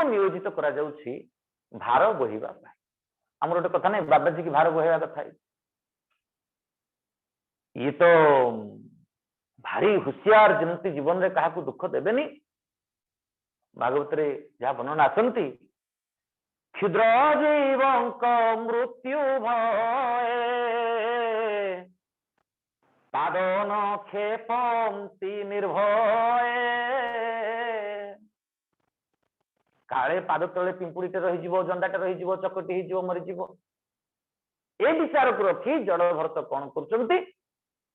नियोजित करा भार बोहिबा। आम गोटे कथा नहीं बाबाजी की भार बोहिबा कथा ये तो भारी हुशियार जमती जीवन रे कहा दुख देवेनी। भागवत रे जहाँ वर्णना आसंती क्षुद्र जीवंक मृत्यु भय पादन क्षेपंती निर्भय काले पाद तले पिंपुड़ीटे रही जंडाटे रही चकटी हो मरीज ए विचार को रखी जड़ भरत कौन कर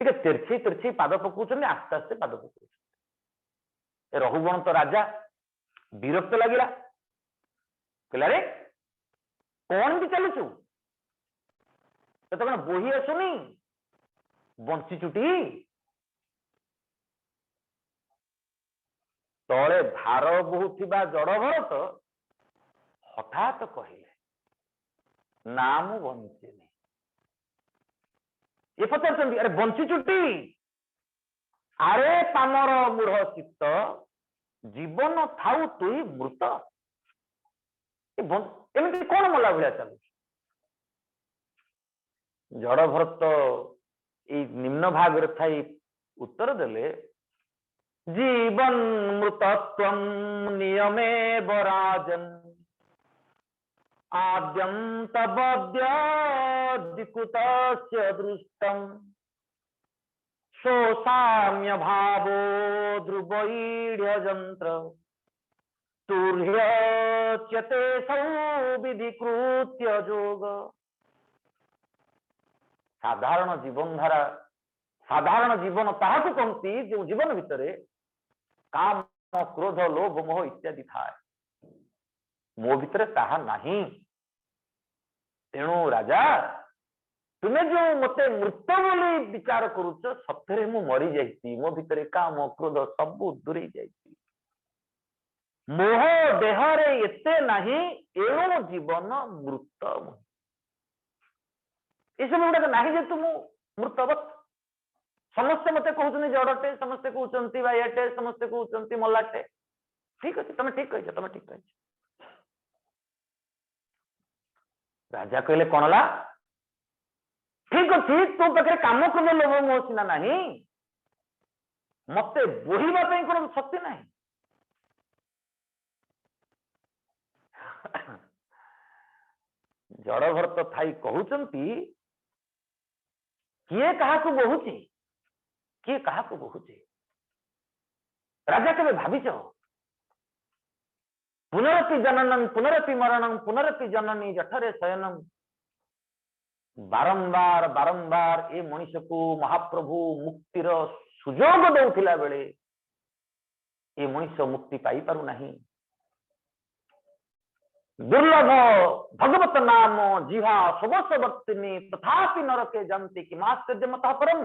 तिरछी तिरछी पाद पकाउछन्ति आस्ते आस्ते पाद पकाउछन्ति रघुवंश तो राजा विरक्त लगिला कहला रे कौन भी चलुछु तो कौन बोही आसुनी बंसी चुटी तले भार बहुथिबा जड़ भरत हठात कहले ना मु बंचिनी ये पचार अरे बंची चुटी अरे तमर मूढ़ चित्त जीवन थाउ तुई मृत एमती कौन मला भाया चलु जड़ भरत ये निम्न भाग थाई उत्तर देले जीवन मृतत्वं नियमे बराजन आद्यं तबद्य दिकुतस्य दृष्टं सोसाम्य भावो ध्रुवैढ्य जंत्र तुर्यच्यते सौ विधिकृत्य जोग साधारण जीवन धारा साधारण जीवन ताहाकु कहती जो जीवन भितर काम क्रोध लोभ मोह इत्यादि थाए मो भितर ताहा नहीं तेणु राजा तुम्हें जो मते मृत बोली विचार करुच सत्य मु मरी जाइछि मो भितर काम क्रोध सब दूरे जाइछि मोह देहरे एते नहीं एणु जीवन मृत ये सब गुड़ा नहीं जे तुम मृतवत समस्ते मते कहते जड़टे समस्ते कहते बाइटे समस्ते कहते मलाटे ठीक अच्छे तुम ठीक कह तुम ठीक कह राजा कहले कौन ला ठीक अच्छे तो पाखे कम कर लोभ मोह सीना नहीं मते बोहिबा कौन शक्ति नहीं जड़ भरत थाई कहउचंती किए कहा बहुची किए कहा बहुची राजा केवे भाविच पुनरपि जननम पुनरपि मरणम पुनरपि जननी जठरे शयनम बारंबार बारंबार ए मनुष्य को महाप्रभु मुक्तिर सुजोग दौथिला बेले ए मनुष्य मुक्ति पाई पारु नहीं दुर्लभ भगवत नाम जीवा सबस्वर्तिनी तथापि नरके जानते कि माश्चर्य मत परम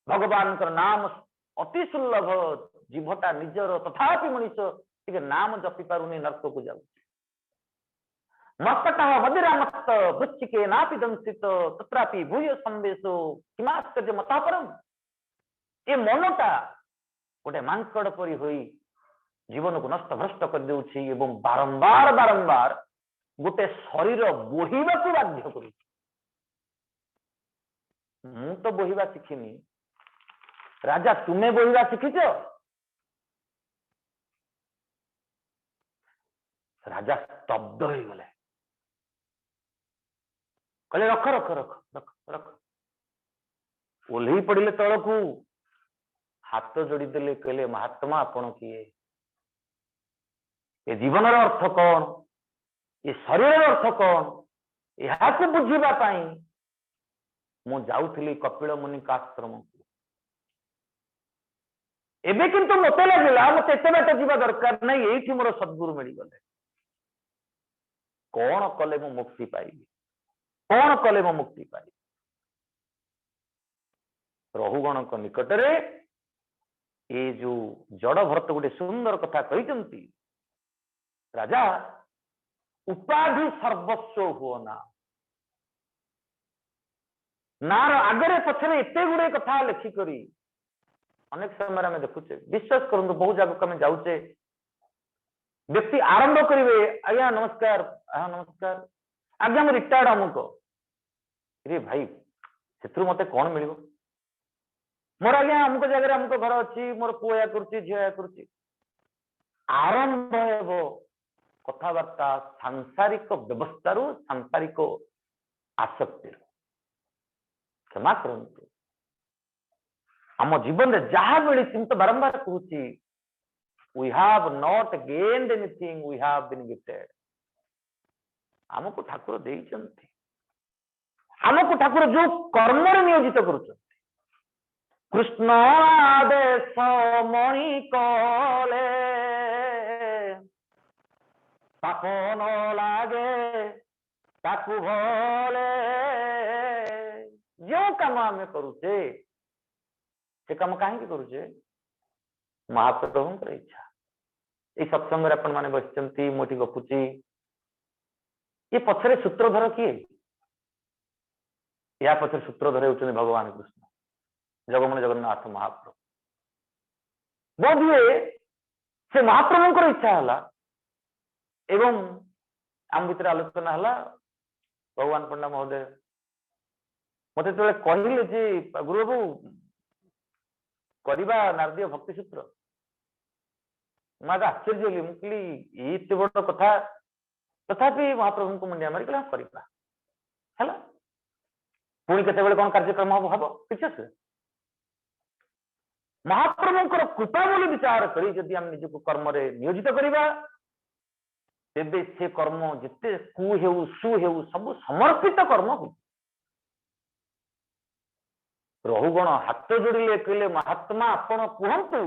भगवान का नाम अति सुलभ जीवटा निजर तथापि मनुष्य नाम जपी पारुनी नरक को जाऊ मस्तक मदिरा मत वृश्चिके नापि दंसित तत्रापि भूय संवेशो किमाश्चर्य मत परम ये मनटा गोटे मांकड़ परी हुई जीवन को नष्ट भ्रष्ट कर देउछि एवं बारंबार बारंबार गोटे शरीर बोहिबा को बाध्य करू मु तो बोहिबा शिखिनी राजा तुम्हें बोहिबा शिखिच राजा स्तब्ध हो गले कहले रख रख रख रख रख ओल्ही पड़िले तलकू हाथ जोड़ी देले कहले महात्मा आपण किए ये जीवन अर्थ कौन ये शरीर अर्थ कौन यह बुझा मु जाऊली कपिल मुनि आश्रम को एबे किंतु मत लगे मत एत बाट जावा दरकार नहीं ये मोर सद्गुरु मिलगले कौन कले मु मुक्ति पाइबी कौन कले मु मुक्ति पाइबी रघुगण निकट रे ये जो जड़ भरत गोटे सुंदर कथा कही राजा उपाधि सर्वस्व हुओ ना नार आगरे पछरे एते गुड़े कथा लिखिकरी अनेक समय आम देखुचे विश्वास करूँ बहुत जगह आम जाऊे व्यक्ति आरंभ करेंगे आज्ञा नमस्कार हाँ नमस्कार आज्ञा मैं रिटायर्ड अमुक रे भाई से मत कौन मिल मोर आज्ञा अमुक जगह अमुक घर अच्छी मोर पुओ या कर झील या कर आरंभ कथबार्ता सांसारिक व्यवस्था सांसारिक आसक्ति क्षमा करंतु आम जीवन में जहाँ मिली तो बारंबार कहूँ we have not gained anything we have been gifted आमको ठाकुर देइचंती आमको ठाकुर जो कर्म नियोजित करुचंती कृष्ण आदेश मणि कले पाप न लागे ताकू भले जो काम आम करुचे से कम कहीं करुचे महाप्रभुंकर इच्छा ये सत्संग आपण मैंने बसचंती मोटी गपुची ये पछरे सूत्रधर किए या पछरे सूत्रधर होचंती भगवान कृष्ण जगमोहन जगन्नाथ महाप्रभु बोध हुए से महाप्रभुंकर इच्छा हला एवं आम भितर आलोचना हला भगवान पंडा महोदय मते तो कहले जे गुरुबाबू करवा नारदीय भक्ति सूत्र मैं आश्चर्य हली मुझे ये बड़ कथा तथापि महाप्रभु को मुंडिया मारी करवा है पुणी केते कौन कार्यक्रम हम हम किसी महाप्रभुंकर कृपा बोली विचार करी जदि हम निजक कर्म नियोजित करवा तेबे से कर्म जिते कु हेउ सु हेउ सब समर्पित कर्म हो रहुगण हाथ जोड़िले कहले महात्मा आपण कहतु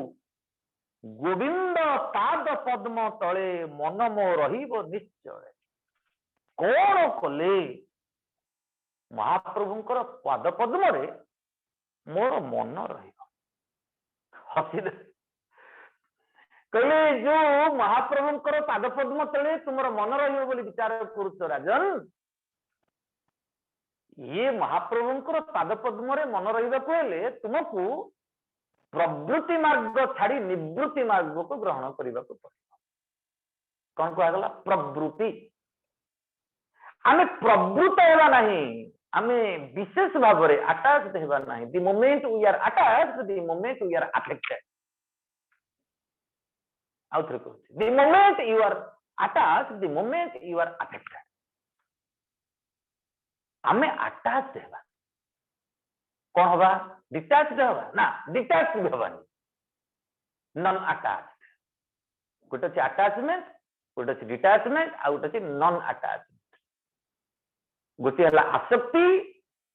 गोविंद पाद पद्म तले मन मो रहिबो निश्चय कौन कले महाप्रभुंकर पाद पद्म रे मोर मन रहिबो हसी कहले जो महाप्रभुंकर पाद पद्म तले तुमर मन रहिबो बोली विचार करूछ राजन ये महाप्रभुंकर पाद पद्म रे मन रहिबा कहले तुमको प्रवृत्ति मार्ग छाड़ी निवृत्ति मार्ग को ग्रहण करने को पड़े कौन कहगला प्रवृत्ति आमे प्रवृत्त हेबा नहीं आमे विशेष भाव में अटैच्ड हेबा नहीं the moment we are attached the moment we are affected आउथरे को the moment you are attached the moment you are affected आमे अटैच्ड हेबा कौन हवा डिटैच्ड हवा ना डिटैच्ड हवानी नॉन अटैच्ड गोटे अछि अटैचमेंट गोटे अछि डिटैचमेंट आ गोटे अछि नॉन अटैचमेंट गोटे हला आसक्ति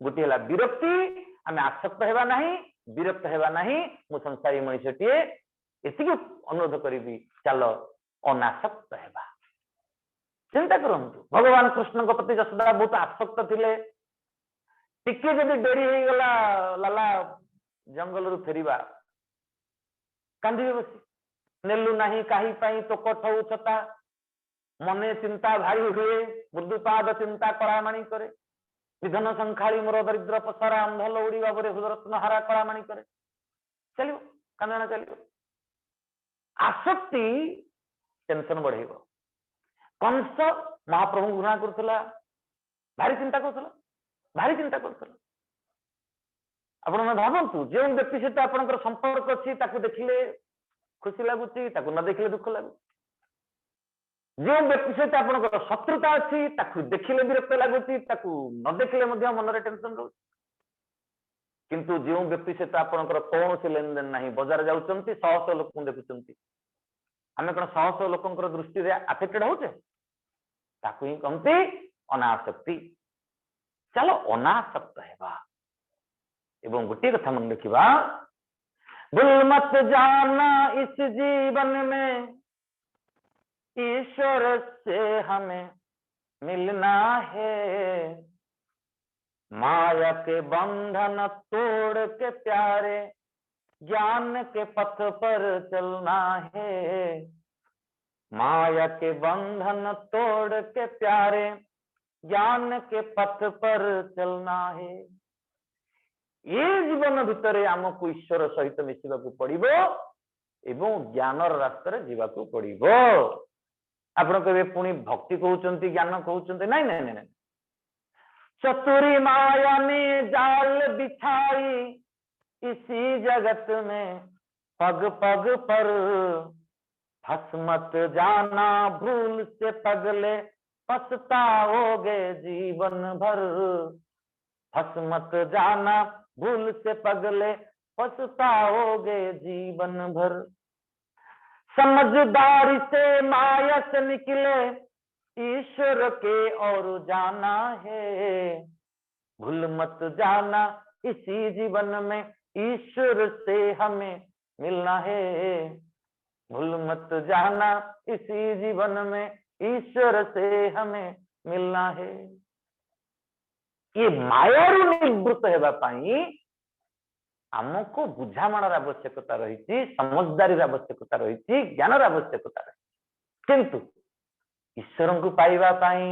गोटे हला विरक्ति आमे आसक्त हेबा नहीं विरक्त हेबा नहीं मु संसारी मनुष्यटीए एतिक अनुरोध करिबी चलो अनासक्त हेबा चिंता करंतु भगवान कृष्ण को प्रति यशोदा बहुत आसक्त थिले टिके जदि डेरी हो गला लाला जंगल रु फेरिबा कांदी बसी नेलु नहीं काही पाई तो कठौ छता मने चिंता भारी हुए मृदुपाद चिंता करामाणी करे विधन संखाली मोर दरिद्र पसरा अंधल उड़ी बाबरे हुदरत्न हारा करामाणी करे चलियो कांदना चलियो आसक्ति टेंशन बढ़ेबो कंस महाप्रभु घृणा करथला भारी चिंता करथला भारी चिंता करथला आपण भावतु जो व्यक्ति सहित आपनकर संपर्क अछि ताकू देखिले खुशी लागुची ताकू न देखिले दुख लागु जो व्यक्ति सहित आपनकर शत्रुता अछि ताकू देखिले विरक्त लागुची ताकू न देखिले मध्य मन रे टेंशन रहउ किंतु जो व्यक्ति सहित आपनकर कौन से लेन देन नाही बाजार जाउचंती 100 लोक देखुचंती आमे कोन 100 लोकंकर दृष्टि रे अफेक्टेड होचे ताकू ही कहंती अनासक्ति चलो अनासक्त हेबा एवं गोटे कथा मन रखिबा भूल मत जाना इस जीवन में ईश्वर से हमें मिलना है माया के बंधन तोड़ के प्यारे ज्ञान के पथ पर चलना है माया के बंधन तोड़ के प्यारे ज्ञान के पथ पर चलना है ये जीवन भितर आमको ईश्वर सहित मिशा पड़ो एवं ज्ञान रास्तार जावाक पड़ो आपण कहे पुणी भक्ति कहते ज्ञान कहते नहीं नहीं नहीं चतुरी माया ने जाल बिछाई इसी जगत में पग पग पर हंस मत जाना भूल से पगले, पछताओगे जीवन भर। हंस मत जाना भूल से पगले, पछताओगे जीवन भर। समझदारी से माया से निकले, ईश्वर के और जाना है। भूल मत जाना इसी जीवन में, ईश्वर से हमें मिलना है। भूल मत जाना इसी जीवन में, ईश्वर से हमें मिलना है। ये मायारू निवृत्त हेबा पाई आमको बुझामणार आवश्यकता रही, समझदारी आवश्यकता रही, ज्ञान आवश्यकता रही। किंतु ईश्वर को पाइबा पाई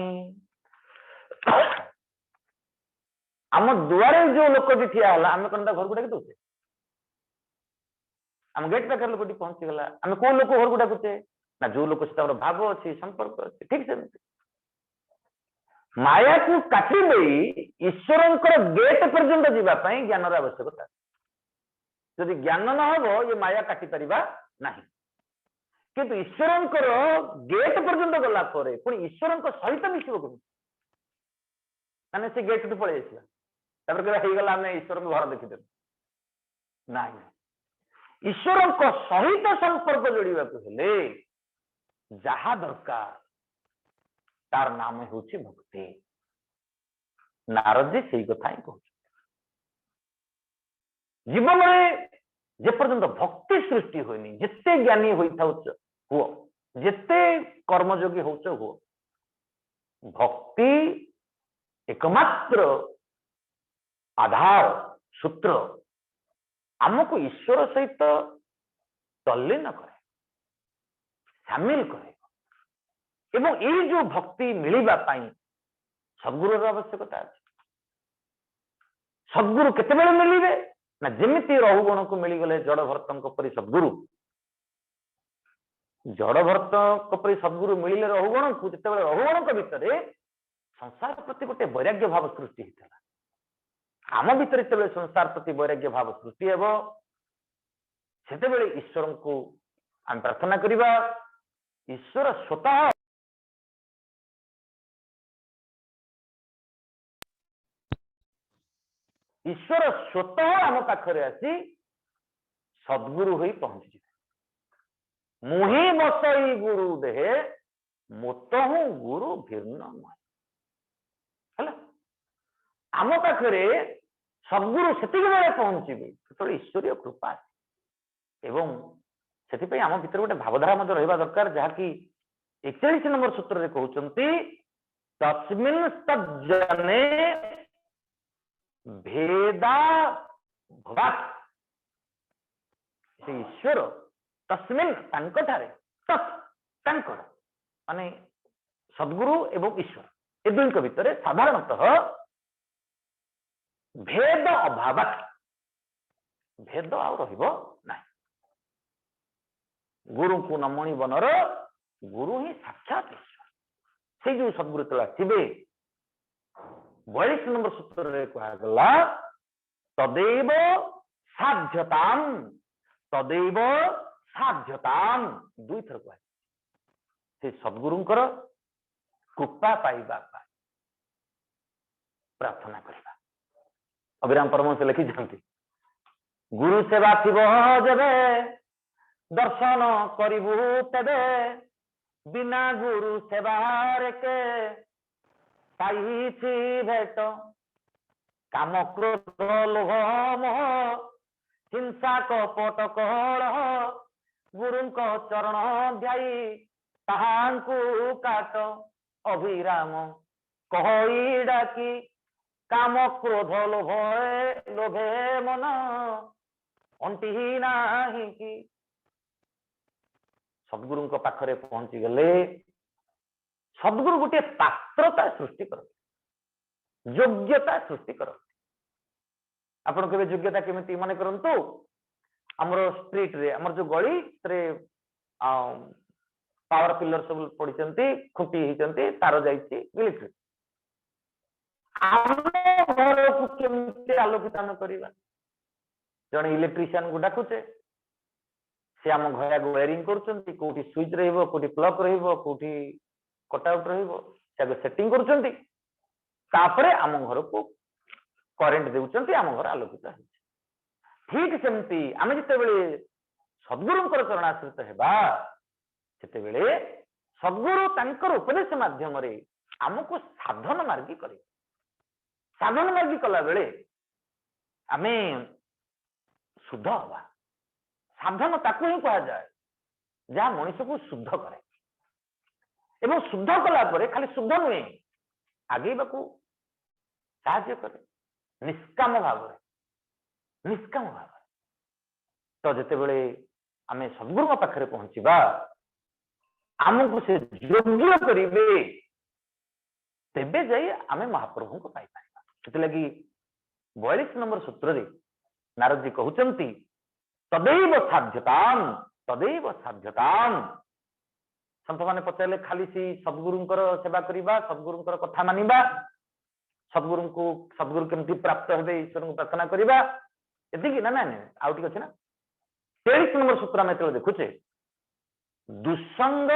आम दुआरे जो लोक ठिया है आम कौन घर को डाक दौचे, आम गेट पाखे लोक पहुंची गला आम कौ लोक घर को डाकुचे ना जो लोक से भाव अच्छी संपर्क अच्छी। ठीक से माया को काटी दे ईश्वर गेट पर्यंत जावाई ज्ञान आवश्यकता। यदि ज्ञान न हो ये माया काटी परिबा नहीं। किंतु ईश्वर गेट पर्यंत गला पुणी ईश्वर सहित मिसब कमी माने से गेट टू पड़े गला आम ईश्वर को घर देखीदे ना। ईश्वर सहित संपर्क जोड़ा जहा दरकार तार नाम हूँ भक्ति। नारद जी से कथा ही कह जीवन में जेपर्यंत भक्ति सृष्टि होनी जिते ज्ञानी होता हुओ जिते कर्मयोगी होच हुओ भक्ति एकमात्र आधार सूत्र आमको ईश्वर सहित तल्लीन करे सामिल करे। एवं ये जो भक्ति मिलवा सद्गुरु आवश्यकता है। सद्गुरु केतेबेले मिलिबे ना जेमिति रहुगुण को मिलगले जड़ भरत परी सद्गुरु। जड़ भरत परी सद्गुरु मिले रहुगुण को जिते रहुगुण भितर संसार प्रति गोटे वैराग्य भाव सृष्टि होता। आम भीतर जिते संसार प्रति वैराग्य भाव सृष्टि हेब से ईश्वर को आम प्रार्थना करवा। ईश्वर स्वतः ईश्वर स्वतः आम पाखरे आसी सद्गुरु हो पहुंची। मुही बसई गुरु देहे मोत हूं गुरु भिन्न है। आम पाखरे सद्गुरु से पहुंचे जो ईश्वरीय कृपा एवं से आम भीतर गोटे भावधारा रहा दरकार जहाँकि 41 नंबर सूत्र कहते तस्मिन् तज्जने भेदा ईश्वर तस्मिन् माने सद्गुरु एवं ईश्वर ये दुई भितर साधारणतः भेद अभाव भेद आ गुरु को नमणी बनर गुरु ही साक्षात ईश्वर से जो सद्गुरु तला थे 42 नंबर सूत्र कहला तदेव साध्यताम दुई थर कह से सद्गुरुंकर कृपा पाइबा प्रार्थना करवा। अभिराम परमहंस लिखी जाती गुरु सेवा थिब जबे दर्शन करिबु तेबे बिना गुरु सेवार के पाइछि भेट काम क्रोध लोभ मोह हिंसा कपट कलह गुरुंको चरण ध्याई ताहांकु काट अभिराम कहि डाकी काम क्रोध लोभे मन अंटी नाही की। सद्गुरु पाखरे पहुंची गले सद्गुरु गोटे पात्रता सृष्टि कर योग्यता सृष्टि कर। आपण के योग्यता केमिति मन करंतु हमर स्ट्रीट रे हमर जो गली रे पावर पिलर सब पड़ीचंती खुंटी हिचंती तार जाईची इलेक्ट्रिक हम घर को केमिति आलोकित करबा जण इलेक्ट्रिशियन को डाकुचे से आम घर आगे वायरिंग करुँच कोठी स्विच रहिबो कोठी प्लग रहिबो कोठी कटआउट रहिबो से सेटिंग करुँच तापरे आम घर को करेन्ट देउचंती आम घर आलोकित है ठीक सेमती आम जिते सद्गुरुंकर चरणाश्रित हेबा सेते बेले सद्गुरु तांकर उपदेश माध्यम रे आमको साधन मार्गी करे साधन मार्गी कला बेले आमे शुद्ध हवा साधन ताकू ही कहा जाए जहाँ मनुष्य को शुद्ध करे एवं शुद्ध कला परे खाली शुद्ध नुहे आगे साहाय्य करे निष्काम भाव निष्काम भाव तो जिते बेले आमे सद्गुरु पाखरे पहुंचीबा आमको से योग्य करिवे तेबे जाई आमे महाप्रभु को पाई पारिबा सेते लगी 42 नंबर सूत्र रे नारद जी कहउचंती तदैव साध्यताम संत माने पचारे खाली सी सद्गुरुंकर सेवा करिबा सद्गुरुंकर कथा मानिबा सद्गुरु केमती प्राप्त हेबे ईश्वर को प्रार्थना करिबा एतिकी ना ना आउ ठीक अछि ना 23 नंबर सूत्र में देखुचे दुसंग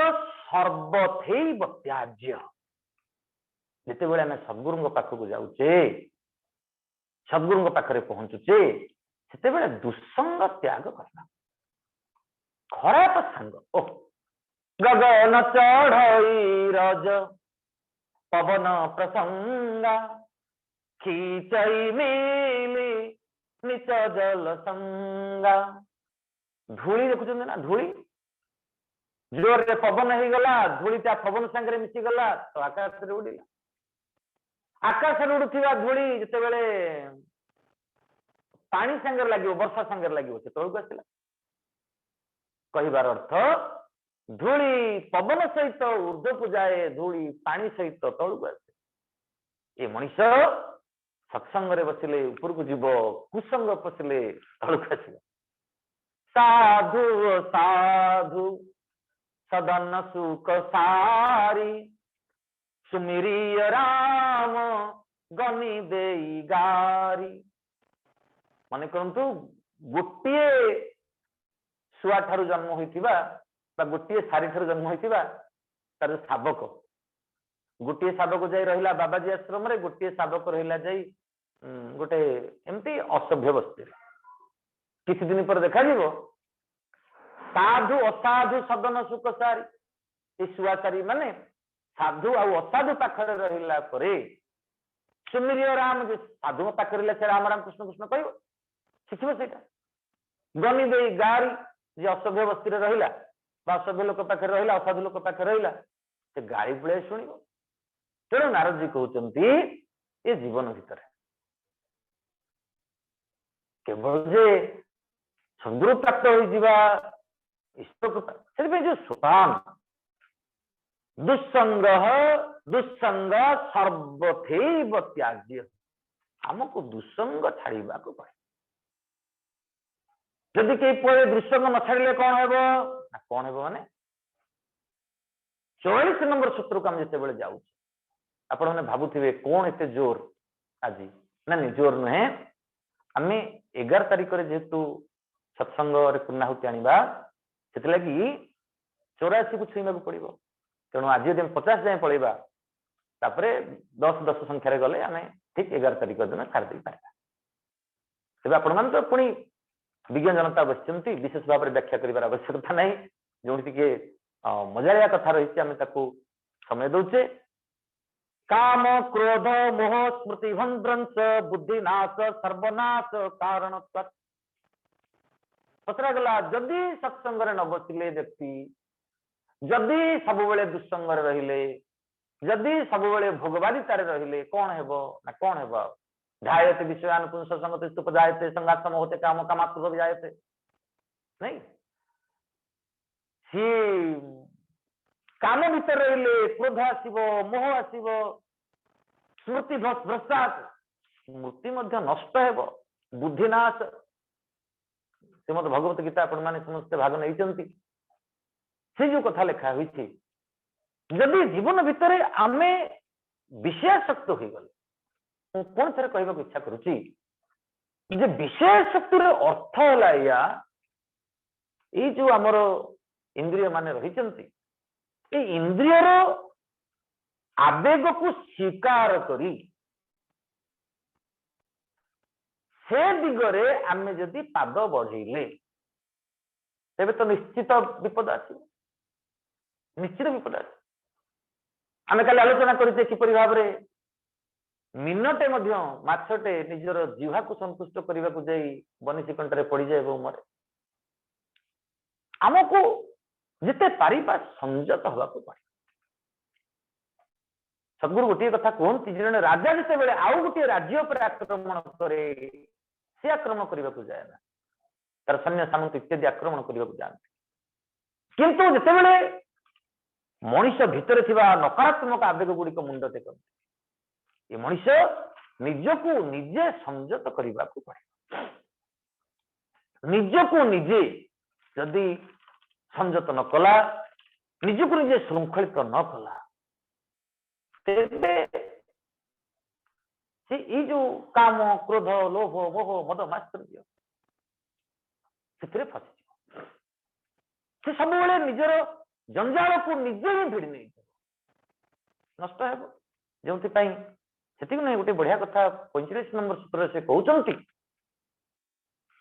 सर्वथैव त्याज्य जिते बेले आमे सद्गुरु पाखक जाउचे सद्गुरु पाखरे पहुंचुचे सेते बेले दुसंग त्याग करना खराब संग ओ गगन चढ़ई रज पवन प्रसंगा खींचई मेले निच जल संगा धूली देखुଛନ୍ତି ना धूली जोर रे पवन हो गला धूली ता पवन संगे मिसी गला तो आकाश रे उड़िला आकाश रे उड़ुथिबा धूली जते बेले पानी संगे लागियो वर्षा संगे लागियो से तळକୁ आसिला कहिबार अर्थ धूली पवन सहित ऊर्ध्वକୁ जाए धूली पानी सहित तळକୁ आसे ए मनुष्य सत्संग रे बसिले ऊपर को जीव कुसंग पसिले तळକୁ आसिला साधु साधु सदन सुख सारी सुमिरिय राम गनि देई गारी माने करंतु गोटे सुआ ठारू जन्म होइतिबा बा गोटे सारी ठारू जन्म होइतिबा तार शावक गोटे शावक जाई रहिला बाबाजी आश्रम रे गोटे शावक रहिला जाई गोटे एमती असभ्य बस्ती किसी दिन पर देखा जीवो साधु असाधु सदन सुख सारी ए सुआचारी माने साधु आ असाधु पाखरे रहिला परे सुमिरिय राम जे साधु पाखरे रहिला से राम राम कृष्ण कृष्ण कहबो शिखिबो सेटा गनि देई गारी जे असभ्य बस्ती रे रहिला बा असभ्य लोक पाखरे रहिला असाधु लोक पाखरे रहिला से गाली बुले सुनिबो तेणु नारद जी कहउचंती ए जीवन भीतर केवल जे सद्गुरु प्राप्त हो जीवा ईश्वर कृपा से जो सोपान दुस्संग दुस्संग सर्वथैव त्याज्य हमको दुस्संग छाड़ीबा को पड़े जदि कई पड़े दुस्संग न छाड़िले कौन हेबो माने 44 नंबर सूत्र को हम जते बेले जाउ आपण माने भाबुथिबे कोन एते जोर आज ना नि जोर नहे आमे 11 तारिख रे जेतु सत्संग रे पुण्यहुति आनिबा सेते लगी 84 को छुईबा को पड़िबो तेणु आज यदि 50 जाए पड़ेगा तापरे 10 संख्या रे गले आमे ठीक 11 तारिख दिन छाड़ दे पारिबा तेबे आपण मान तो पुनी विज्ञान जनता बसचंती विशेष भाव में व्याख्या करिवार आवश्यकता नहीं जोटी के मजालिया कथा रही आमे ताकू समय दउचे काम क्रोध मोह स्मृति भंद्रंच बुद्धिनाश सर्वनाश कारण पचरा गला जदि सत्संग रे न बसिले व्यक्ति जदि सब बेले दुस्संग रे रहिले जदि सब बेले भोगवादिता रे रहिले कौन हेबो ना कौन हेबो ध्यायते विषयान पुंस संगति स्तुप जायते संगातम होते काम कामात्म जायते नहीं सी काम भीतर रहिले क्रोध आसीबो मोह आसीबो स्मृति भ्रष्टाचार स्मृति मध्य नष्ट हेबो बुद्धिनाश श्रीमद् भगवत गीता आपण माने समस्त भाग नैचंती से जो कथा लिखा हुई थी जदि जीवन भितर आमे विषयासक्त हो गले कौन थे कहवा इच्छा करुच्ची विषयासक्तिर अर्थ है या ये जो आमर इंद्रिय माने रही इंद्रियर आवेग को स्वीकार करी से दिगरे आमे जदि पाद बढ़ेले तेबे तो निश्चित विपद आसी निश्चित विपद आसी आमे काली आलोचना करते किपरि भाव रे मिनटे मध्य माछटे निजर जीवा को संतुष्ट करने को जाई बनिसी कंटरे पड़ जाए मरे आमको जिते पारिबा संयत हवा को पड़े सदगुरु गोटे कथा कहते जड़े राजा जिते बेले आउ गोटे राज्य पर आक्रमण करे से आक्रमण करने को जाए ना तार सैन्य सामंत इत्यादि आक्रमण करने को जाते किंतु जिते बेले मनुष्य भितर थिबा नकारात्मक आवेग गुड़िक मुंड टेकते ये मनुष्य निजको निजे संयत करने को पड़े निजको निजे जदि संयत न कला निजको निजे श्रृंखलित न कला तेबे से जो काम क्रोध लोभ मोह मद मात्सर्य से फसी से सब निजर जंजाल को निजे ही भिड़ी नहीं नष्ट है जो नहीं गोटे बढ़िया कथा 45 नंबर सूत्र से कहते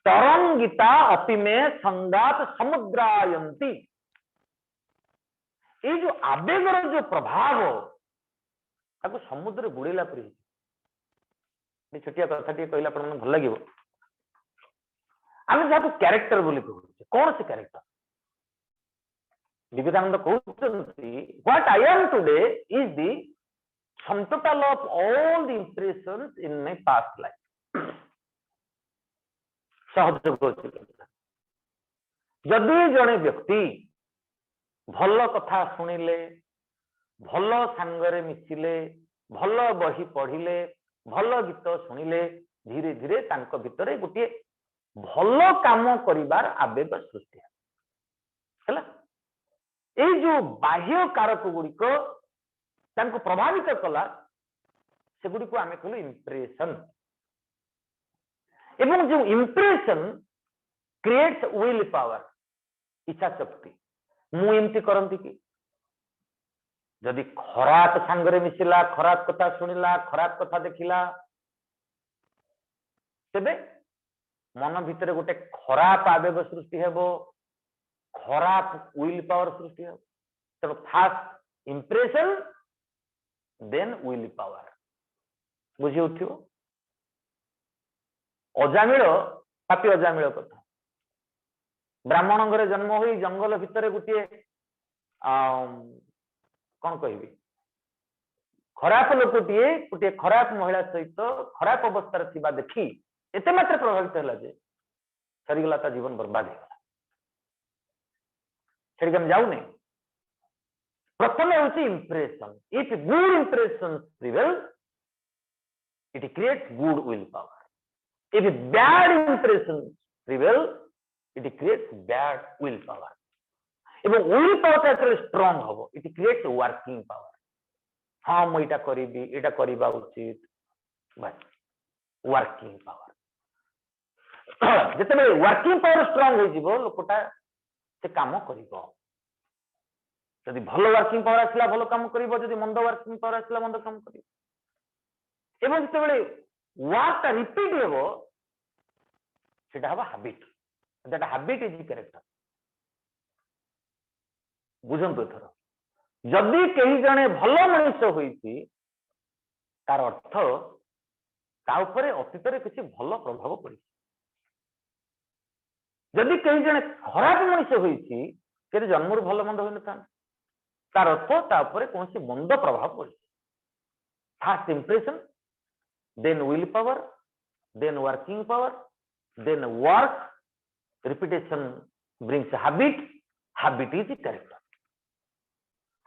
तरंगिता अपिमे संगात समुद्रायंती ये जो आवेगर जो प्रभाव ताको समुद्र बुड़ेला परी छोटिया कथा कहला भल लगे आम जहाँ क्यारेक्टर बोली कहते कौन से क्यारेक्टर विवेकानंद कहते what I am today is the sum total of all the impressions in my past life सहज जदि जड़े व्यक्ति भल कथा शुणिले भल सांगरे मिसिले भल बही पढ़िले भल गीत शुणिले धीरे धीरे तांको भितरे गोटे भल काम करिबार आवेग सृष्टि है ये जो बाह्य कारक गुड़िक तांको प्रभावित कला से गुड़ी को आमे कहलु इंप्रेशन एवं जो इंप्रेशन क्रिएट्स विल पावर इच्छा शक्ति मु एमती करंती कि जदि खराब सांगरे मिसिला खराब कथा शुणिला खराब कथा देखिला तेबे मन भितर गोटे खराब आवेग सृष्टि हेबो खराब विल पावर सृष्टि हेबो तेणु first impression then will power बुझी उठियो अजामिल पापी अजामिल कथा ब्राह्मण घरे जन्म हो जंगल भितर गोटे कौन कहबी खराब लोकटीए गोटे खराब महिला सहित खराब अवस्था थिबा देखी एते मात्र प्रभावित होला जे सरीगला ता जीवन बर्बाद होगा छेड़ी हम जाऊ नहीं प्रथम होची impression if good impression prevail it creates good will power if bad impression prevail it creates bad will power एवं विल पावर एक्चुअली स्ट्रांग हबो इट क्रिएट्स वर्किंग पावर हाँ मु एटा करिबी एटा करिबा उचित बस वर्किंग पावर जते वर्किंग पावर स्ट्रांग हो जिवो लोकटा से काम करिवो यदि भल वर्किंग पावर आसला भल काम करिवो यदि मंद वर्किंग पावर आसला मंद काम करिवो एवं जते वर्क रिपीट हेबो सेटा हबा habit that habit is character बुझंतु एथर जदि कहीं जने भल मनुष्य होईची तार अर्थ ता उपरे अतीत रे किछि भल प्रभाव पड़ी जदि कहीं जने खराब मनुष्य होईची के जन्मरु भल मंद होई नथा तार अर्थ ता उपरे कोनसी मंद प्रभाव पड़ी first impression then will power then working power then work repetition brings habit habit is character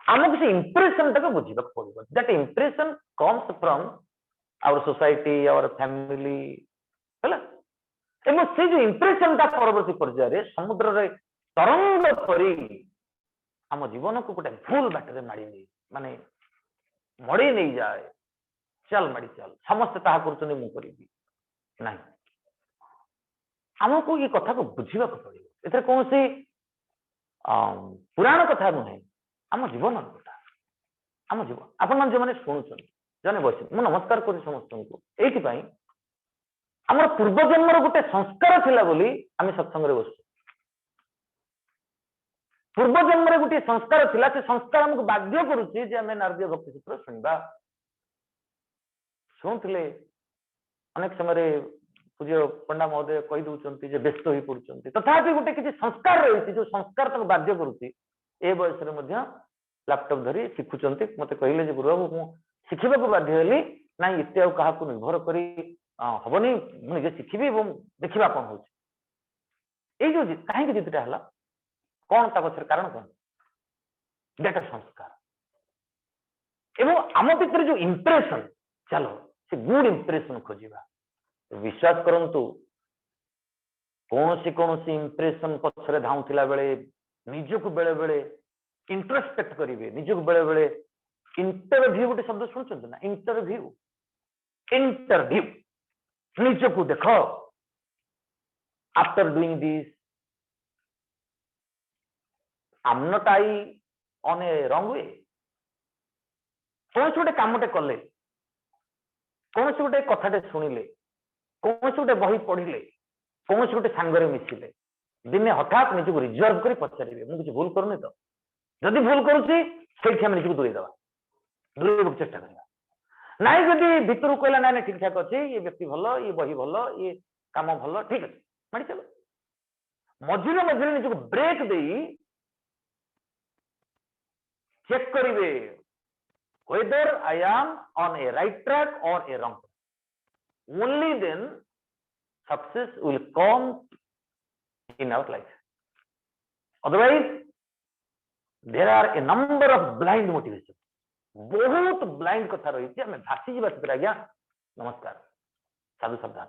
आमको से इंप्रेशन तक बुझा पड़ो that impression comes from our society our family है से जो इंप्रेशन ता परवर्ती पर्यायर समुद्र रे तरंग करी आम जीवन को गोटे भूल बाटर माड़ी नहीं माने मड़ी नहीं जाए चल माड़ी चल समस्त ताहा करछन मु करिबी नहीं आमको ये कथा को बुझा पड़ो एथरे कौन से पुराण कथा नुहे आम जीवन कथा आम जीवन आपण जो मैंने शुणुन जने बस मु नमस्कार करी समस्त को ये आम पूर्वजन्मर गोटे संस्कार थिला बोली आम सत्संग बस पूर्वजन्म गोटे संस्कार थिला से संस्कार हमको बाध्य करुच्ची जे आम नारदीय भक्ति सूत्र शुणा शुणुले अनेक समय पूज्य पंडा महोदय कही दौरान व्यस्त हो पड़ते तथापि गोटे किसी संस्कार रही जो संस्कार तक बाध्य करुच्ची ए बयस लैपटॉप धरी शिखुंट मत कहले गुरुबाबू मु शिखा बाध्य हेली ना इतने क्या निर्भर करी हबनी मुझे शिखी देखा कौन हो जो कहीं जितटा है कौन ता पक्ष कारण कौन डेटा संस्कार एवं आम भीतर जो इंप्रेशन चलो से गुड इंप्रेशन खोजा विश्वास करंतु कौन सी इंप्रेशन पछरे धाउथिला बेले निजको बेले बेले इंट्रोस्पेक्ट करिवे निजको बेले बेले इंटरव्यू गोटे शब्द सुनछन ना इंटरव्यू इंटरव्यू निजको देखो after doing this I'm not I on a wrong way कौन गोटे कामटे कले कौन गोटे कथाटे शुणिले कौन गोटे बही पढ़िले कौन गोटे सांगरे मिसिले दिने हठात निजको रिजर्व कर पचारे मुझे भूल करूनी तो जदि भूल करुच्ची से निजको दूरे दवा दूर चेष्टा करवा नाई जदि भितर कहला ना ठीक ठाक अच्छे ये व्यक्ति भल ये बही भल ये काम भल ठीक अच्छे माड़ी चलो मझिरे मझिरे निजको ब्रेक दे चेक करिवे whether I am on a right track or a wrong track. Only then success will come in our life. Otherwise, there are a number of blind motivations. बहुत ब्लाइंड कथा रही थी हमें भाषी जी बात आज्ञा नमस्कार साधु सावधान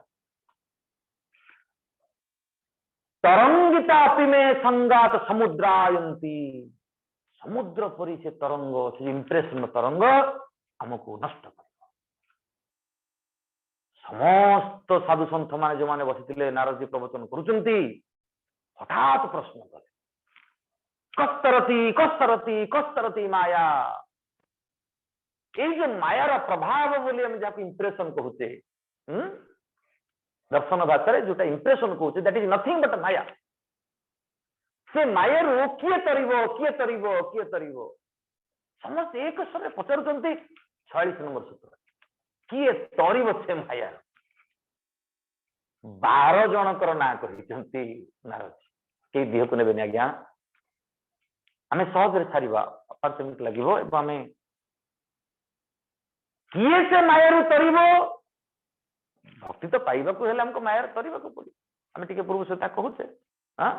तरंगिता अपि में संगात समुद्रायंती समुद्र परी से तरंग से इंप्रेशन तरंग हमको नष्ट कर समस्त साधु सन्थ मान जो मैंने बसी नारद जी प्रवचन करुचंती हठात प्रश्न कले कस्तरती कस्तरती माया ये जो मायार प्रभाव बोली हम जहाँ इंप्रेशन कहते दर्शन भाषा जोटा इंप्रेशन कहते दैट इज नथिंग बट माया से मायर किए तरीब समस्त एक समय पचार 46 नंबर सूत्र किए तरीब से मायर 12 जनकर ना कहते नारद कई देह को नेबे आज्ञा आम सहज सारे 5 मिनट लगे आम किए से मायर तरीब भक्ति तो पाइबा हमको मायर तरीबा पड़े आम टे पूर्व सहित कहूचे हाँ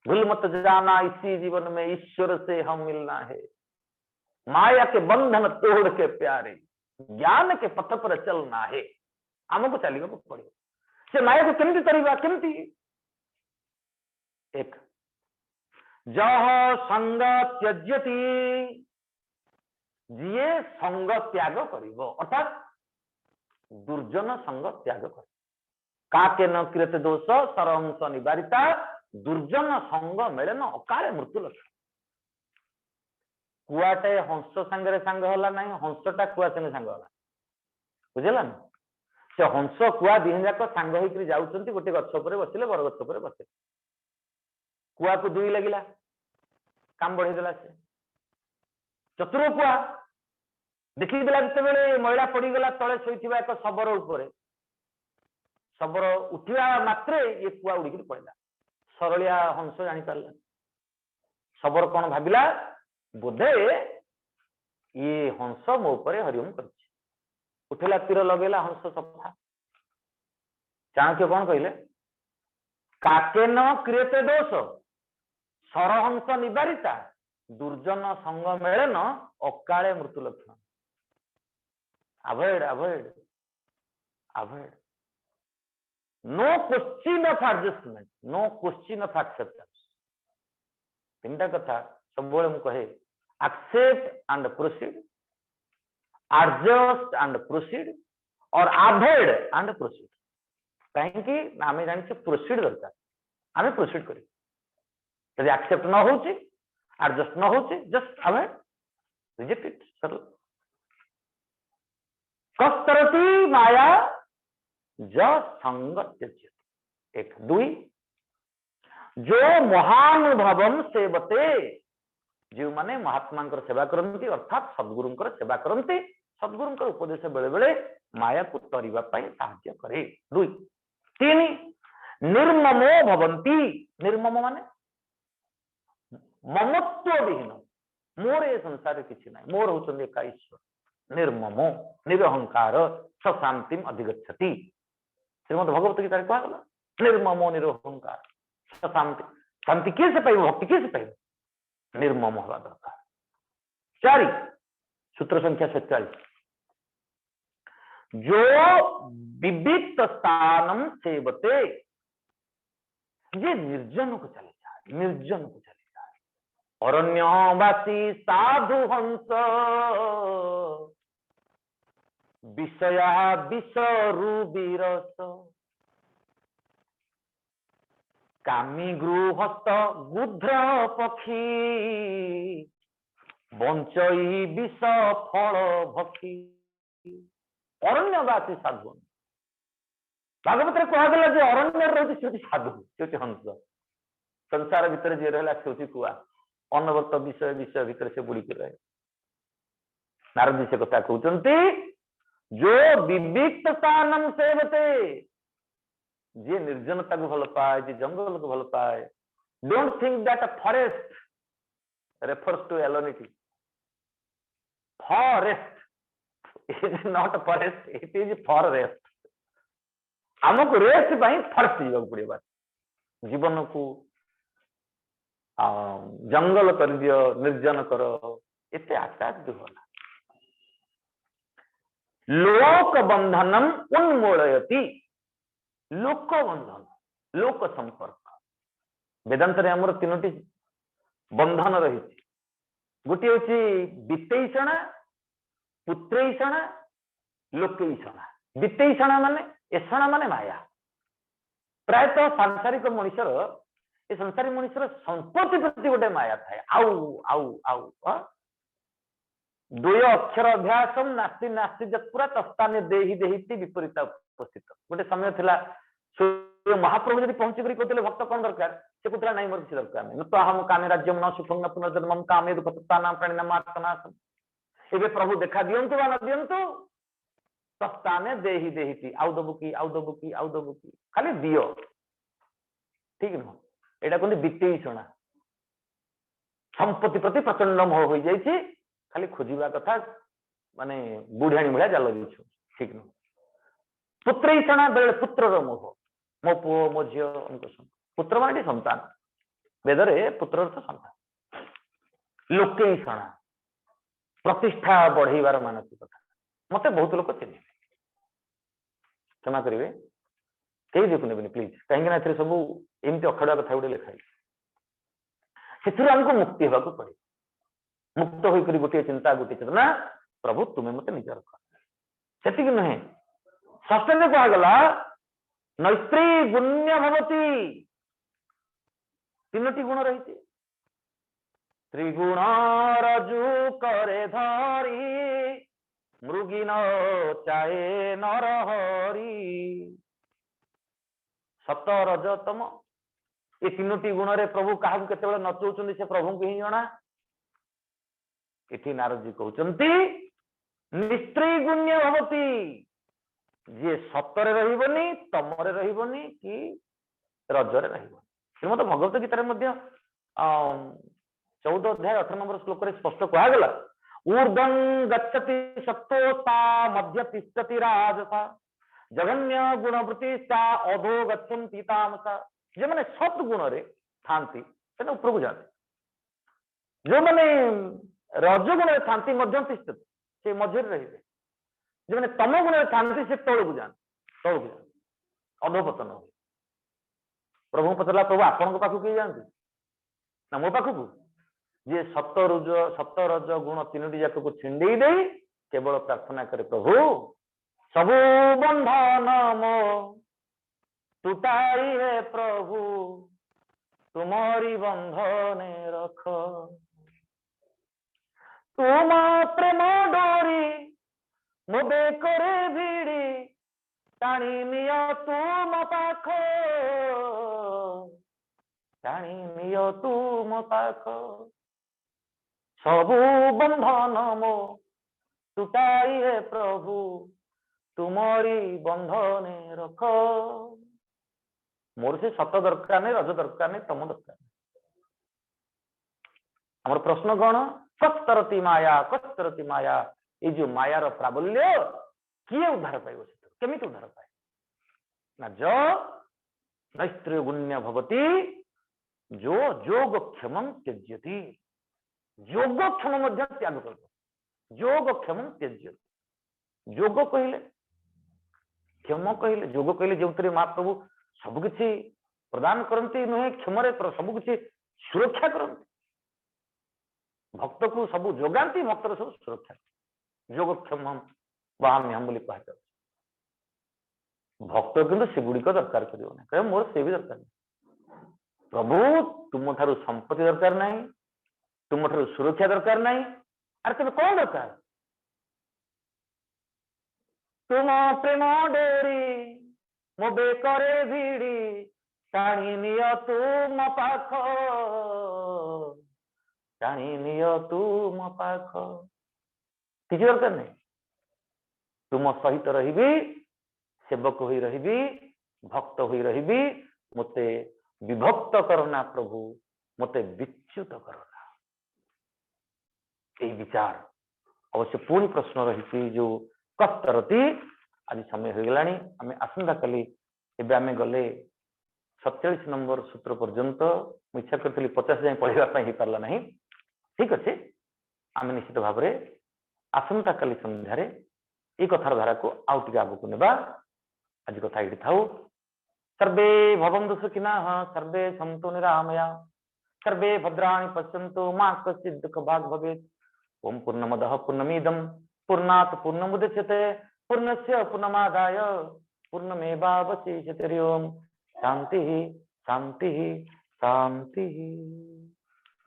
भूल मत जाना इसी जीवन में ईश्वर से हम मिलना है माया के बंधन तोड़ के प्यारे ज्ञान के पथ पर चलना है आमको चलने को पड़े से माया को केमती तरीबा केमती एक जह संग त्यज्यति जिए संग त्याग करिवो अर्थात दुर्जन संग त्याग कर काके न कृत दोष सरहंस निवारिता दुर्जन संग मिलन अकाले मृत्यु लक्षण कुआटे हंस सांगे सांग होला ना हंसटा कुआ संगे सांग होला बुझेला से हंस कुआ दिह जाक सांग होकर जाउछंती गोटे गछ उपरे बसिले बर गछ उपरे बसिले कुआ को दुई लगिला काम बढ़े देला से चतुर कुआ देखी देला जते महिला पड़ीगला तले शोइथिबा एक शबर उपरे शबर उठिया मात्रे ये कुआ उड़ी पड़ला सरलिया हंस जानी पारला शबर कौन भाविला बोधे ये हंस मो ऊपर हरिओम कर उठेला तीर लगेला हंस सफा चाणक्य कौन कहले काके न क्रियते दोष सरहंस निवारिता दुर्जन संग मेलन अकाले मृत्यु लक्षण avoid avoid avoid no question of adjustment no question of acceptance तीन कथा सब मुझे कहे accept and proceed adjust and proceed और अवॉइड एंड प्रोसीड कहीं आम जाने प्रोसीड दरकार आम प्रोसीड कर यदि एक्सेप्ट न होची एडजस्ट न होची जस्ट अवॉइड रिजेक्ट इट सरल। कस्तरती माया ज संग त्यज्यते। एक दुई जो महानुभवम सेवते जो माने महात्मा सेवा करती अर्थात सद्गुरु सेवा करती सद्गुरु उपदेश बेले बेले माया को तरिबा पई साहाय्य करे। दुई तीन निर्ममो भवंती। निर्मम माने ममत्व विहीन मोर ए संसार किछि नाही मोर होचंदी एका ईश्वर। निर्ममो निरहंकार स शांतिम अधिगच्छति। श्रीमद् भगवत गीता रे कहला निर्ममो निरहंकार स शांति। शांति कैसे पाइबो भक्ति कैसे पाइबो निर्मम होगा दरकार। चारि सूत्र संख्या 47 जो विविक्त स्थानम सेवते ये निर्जन को चले जाए निर्जन को चले जाए। अरण्यवासी साधु हंस विषया विषरु विरस कामी गृहस्थ गुध्र पक्षी बंचई विष फल भक्षी। अरण्यवासी साधु भागवत कहगला जे अरण्य रही साधु से हंस संसार भितर जी रहा से कुआ अनवर्त विषय विषय भितर से बुड़ी रहे। नारद जी से कथा कहते जो विविक्त स्थानम सेवते जे निर्जनता को भल पाए जे जंगल को भल पाए। Don't think that a forest refers to alonity. Forest is not a forest it is for rest. आमको रेस्ट फॉरेस्ट जावाक पड़े जीवन को जंगल कर दियो निर्जन कर एते आचार्य होला। लोक बंधनम उन्मूलयति। लोक बंधन लोक संपर्क वेदांत रे हमर तीनोटी बंधन रही। गोटे होची वित्तेषणा पुत्रेषणा लोकेषणा। वित्तेषणा माने एषणा माने माया। प्रायतः सांसारिक मनुष्यर ए संसारी मनुष्यर संपत्ति प्रति गोटे माया थाए। आउ आउ आउ द्वय अक्षर अभ्यासम नास्ति नास्ति जत्पुरा तस्ताने देहि देहिति विपरीत उपस्थित। गोटे समय थिला महाप्रभु यदि पहुंची करी कहते भक्त कौन दरकार से कहता नहीं मोर किसी दरकार नहीं तो हम कामे राज्यम न सुखम न पुनर्जन्मम कामे दुखताना प्राणिनामार्तनासम। एबे प्रभु देखा दियंतु वा न दियंतु तस्ताने देहि देहिति। आउ दबुकी आउ दबुकी आउ दबुकी खाली दियो ठीक न। एटा कहते वित्तेषणा संपत्ति प्रति प्रचंड मोह हो जाइछि खाली खोजिबा कथा माने बुढ़ियाणी भलिया जाल दिछु ठीक न। पुत्रेषणा बेले पुत्रर मोह मो पुओ मो झियो पुत्र माने संतान वेदरे पुत्र अर्थ संतान। लोकेषणा प्रतिष्ठा बढ़ेबार मानसिकता। मते बहुत लोक चिन्ह क्षमा करेंगे कई देखुन प्लीज कहीं सब एमती अखड़ा कथा गोटे लिखाई से आमको मुक्ति होगा पड़े। मुक्त होकर गोटे चिंता गोटे चेतना प्रभु तुम्हें मत निज रख से नुहे। षष्ठ में कहगला नैत्री गुण्य भवती। तीनोटी गुण रही त्रिगुण रजु करे धरी मृगिन चाहे नरहरी। सत रज तम ये तीनोटी गुण रे प्रभु क्या केते नचौं से प्रभु को ही जना। इति नारद जी कहते निस्त्री गुण्य भवती जी सतरे रही तमरे रही कि रजरे रही। श्रीमद भगवत गीता 14 अध्याय 18 नंबर श्लोक स्पष्ट कहगला ऊर्ध्वं गच्छति सत्त्वसा मध्य तिष्ठति राजसा जघन्य गुणवृत्ति सा अधो गच्छन्ति तामसा। जो माने सत गुण रे थांती से ऊपर को जाते। जो माने रजगुण रे थांती मध्यम तिष्ठति से मझे रही। जो माने तम गुण रे थांती से तौल को जाते अधोपतन हो। प्रभु पचरा प्रभु आपण पाखु किए जाती ना मो पाखु जे सत रज गुण तीनोटी जाक को छिंडे दे केवल प्रार्थना करे प्रभु सबु बंधन मो टूटाई है प्रभु तुम्हारी बंधने रख तुम प्रेम डोरी मो बेकरे भिड़ी टाणी नियो तुम पाख टाणी नियो तुम पाख सबु बंधन मो टूटाई है प्रभु तुम्हारी बंधने रख मोर से सत दरकार नहीं रज दरकार नहीं तम दरकार हमर प्रश्न कौन कस्तरती माया ये जो मायार प्राबल्य किए उद्धार पाइब केमी उद्धार पाए ना जो नैस्त्र्यगुण्य भवती जो योगक्षम त्यज्यति योगक्षम मध्य त्याग कर योगक्षम त्यज्यति योग कहले क्षम कहले योग कहले जो महाप्रभु सबकि प्रदान करती नुहे क्षम सबकि सुरक्षा करती भक्त को सब जोगाती भक्त सब सुरक्षा योगक्षम वाहम्यहम बोली कह भक्त किंतु से गुड़िक दरकार कर मोर से भी दरकार नहीं प्रभु तुम ठारू संपत्ति दरकार नहीं तुम ठारू सुरक्षा दरकार नहीं अरे तेज कौन दरकार तुम प्रेम डोरी मो बेकरे भिड़ी टाणी नियो तुम पाख टाणी नियो तुम पाख किसी दरकार नहीं तुम सहित रही सेवक हो रही भक्त हो रही मते विभक्त करना प्रभु मते विच्युत करना यही विचार अवश्य पुणी प्रश्न रही जो कस्तरती आज समय हो गलानी आम आसंता काली एबे आमे गले 47 नंबर सूत्र पर्यंत इच्छा करथली 50 जाए पढ़ाई हो पारला नहीं ठीक अच्छे आम निश्चित भाव में आसंता काली संध्यारे ये कथार धारा को आउ टिके आगु नेबा आज कथा ये था सर्वे भवन्तु सुखिनः सर्वे सन्तु निरामया सर्वे भद्राणि पश्यन्तु मा कश्चित् दुःखभाग् भवेत् ओम पूर्णमदः पूर्णमिदं पूर्णात् पूर्णमुदच्यते पूर्णस्य पूर्णमादाय पूर्णमेवावशिष्यते। ओम शांति शांति शांति।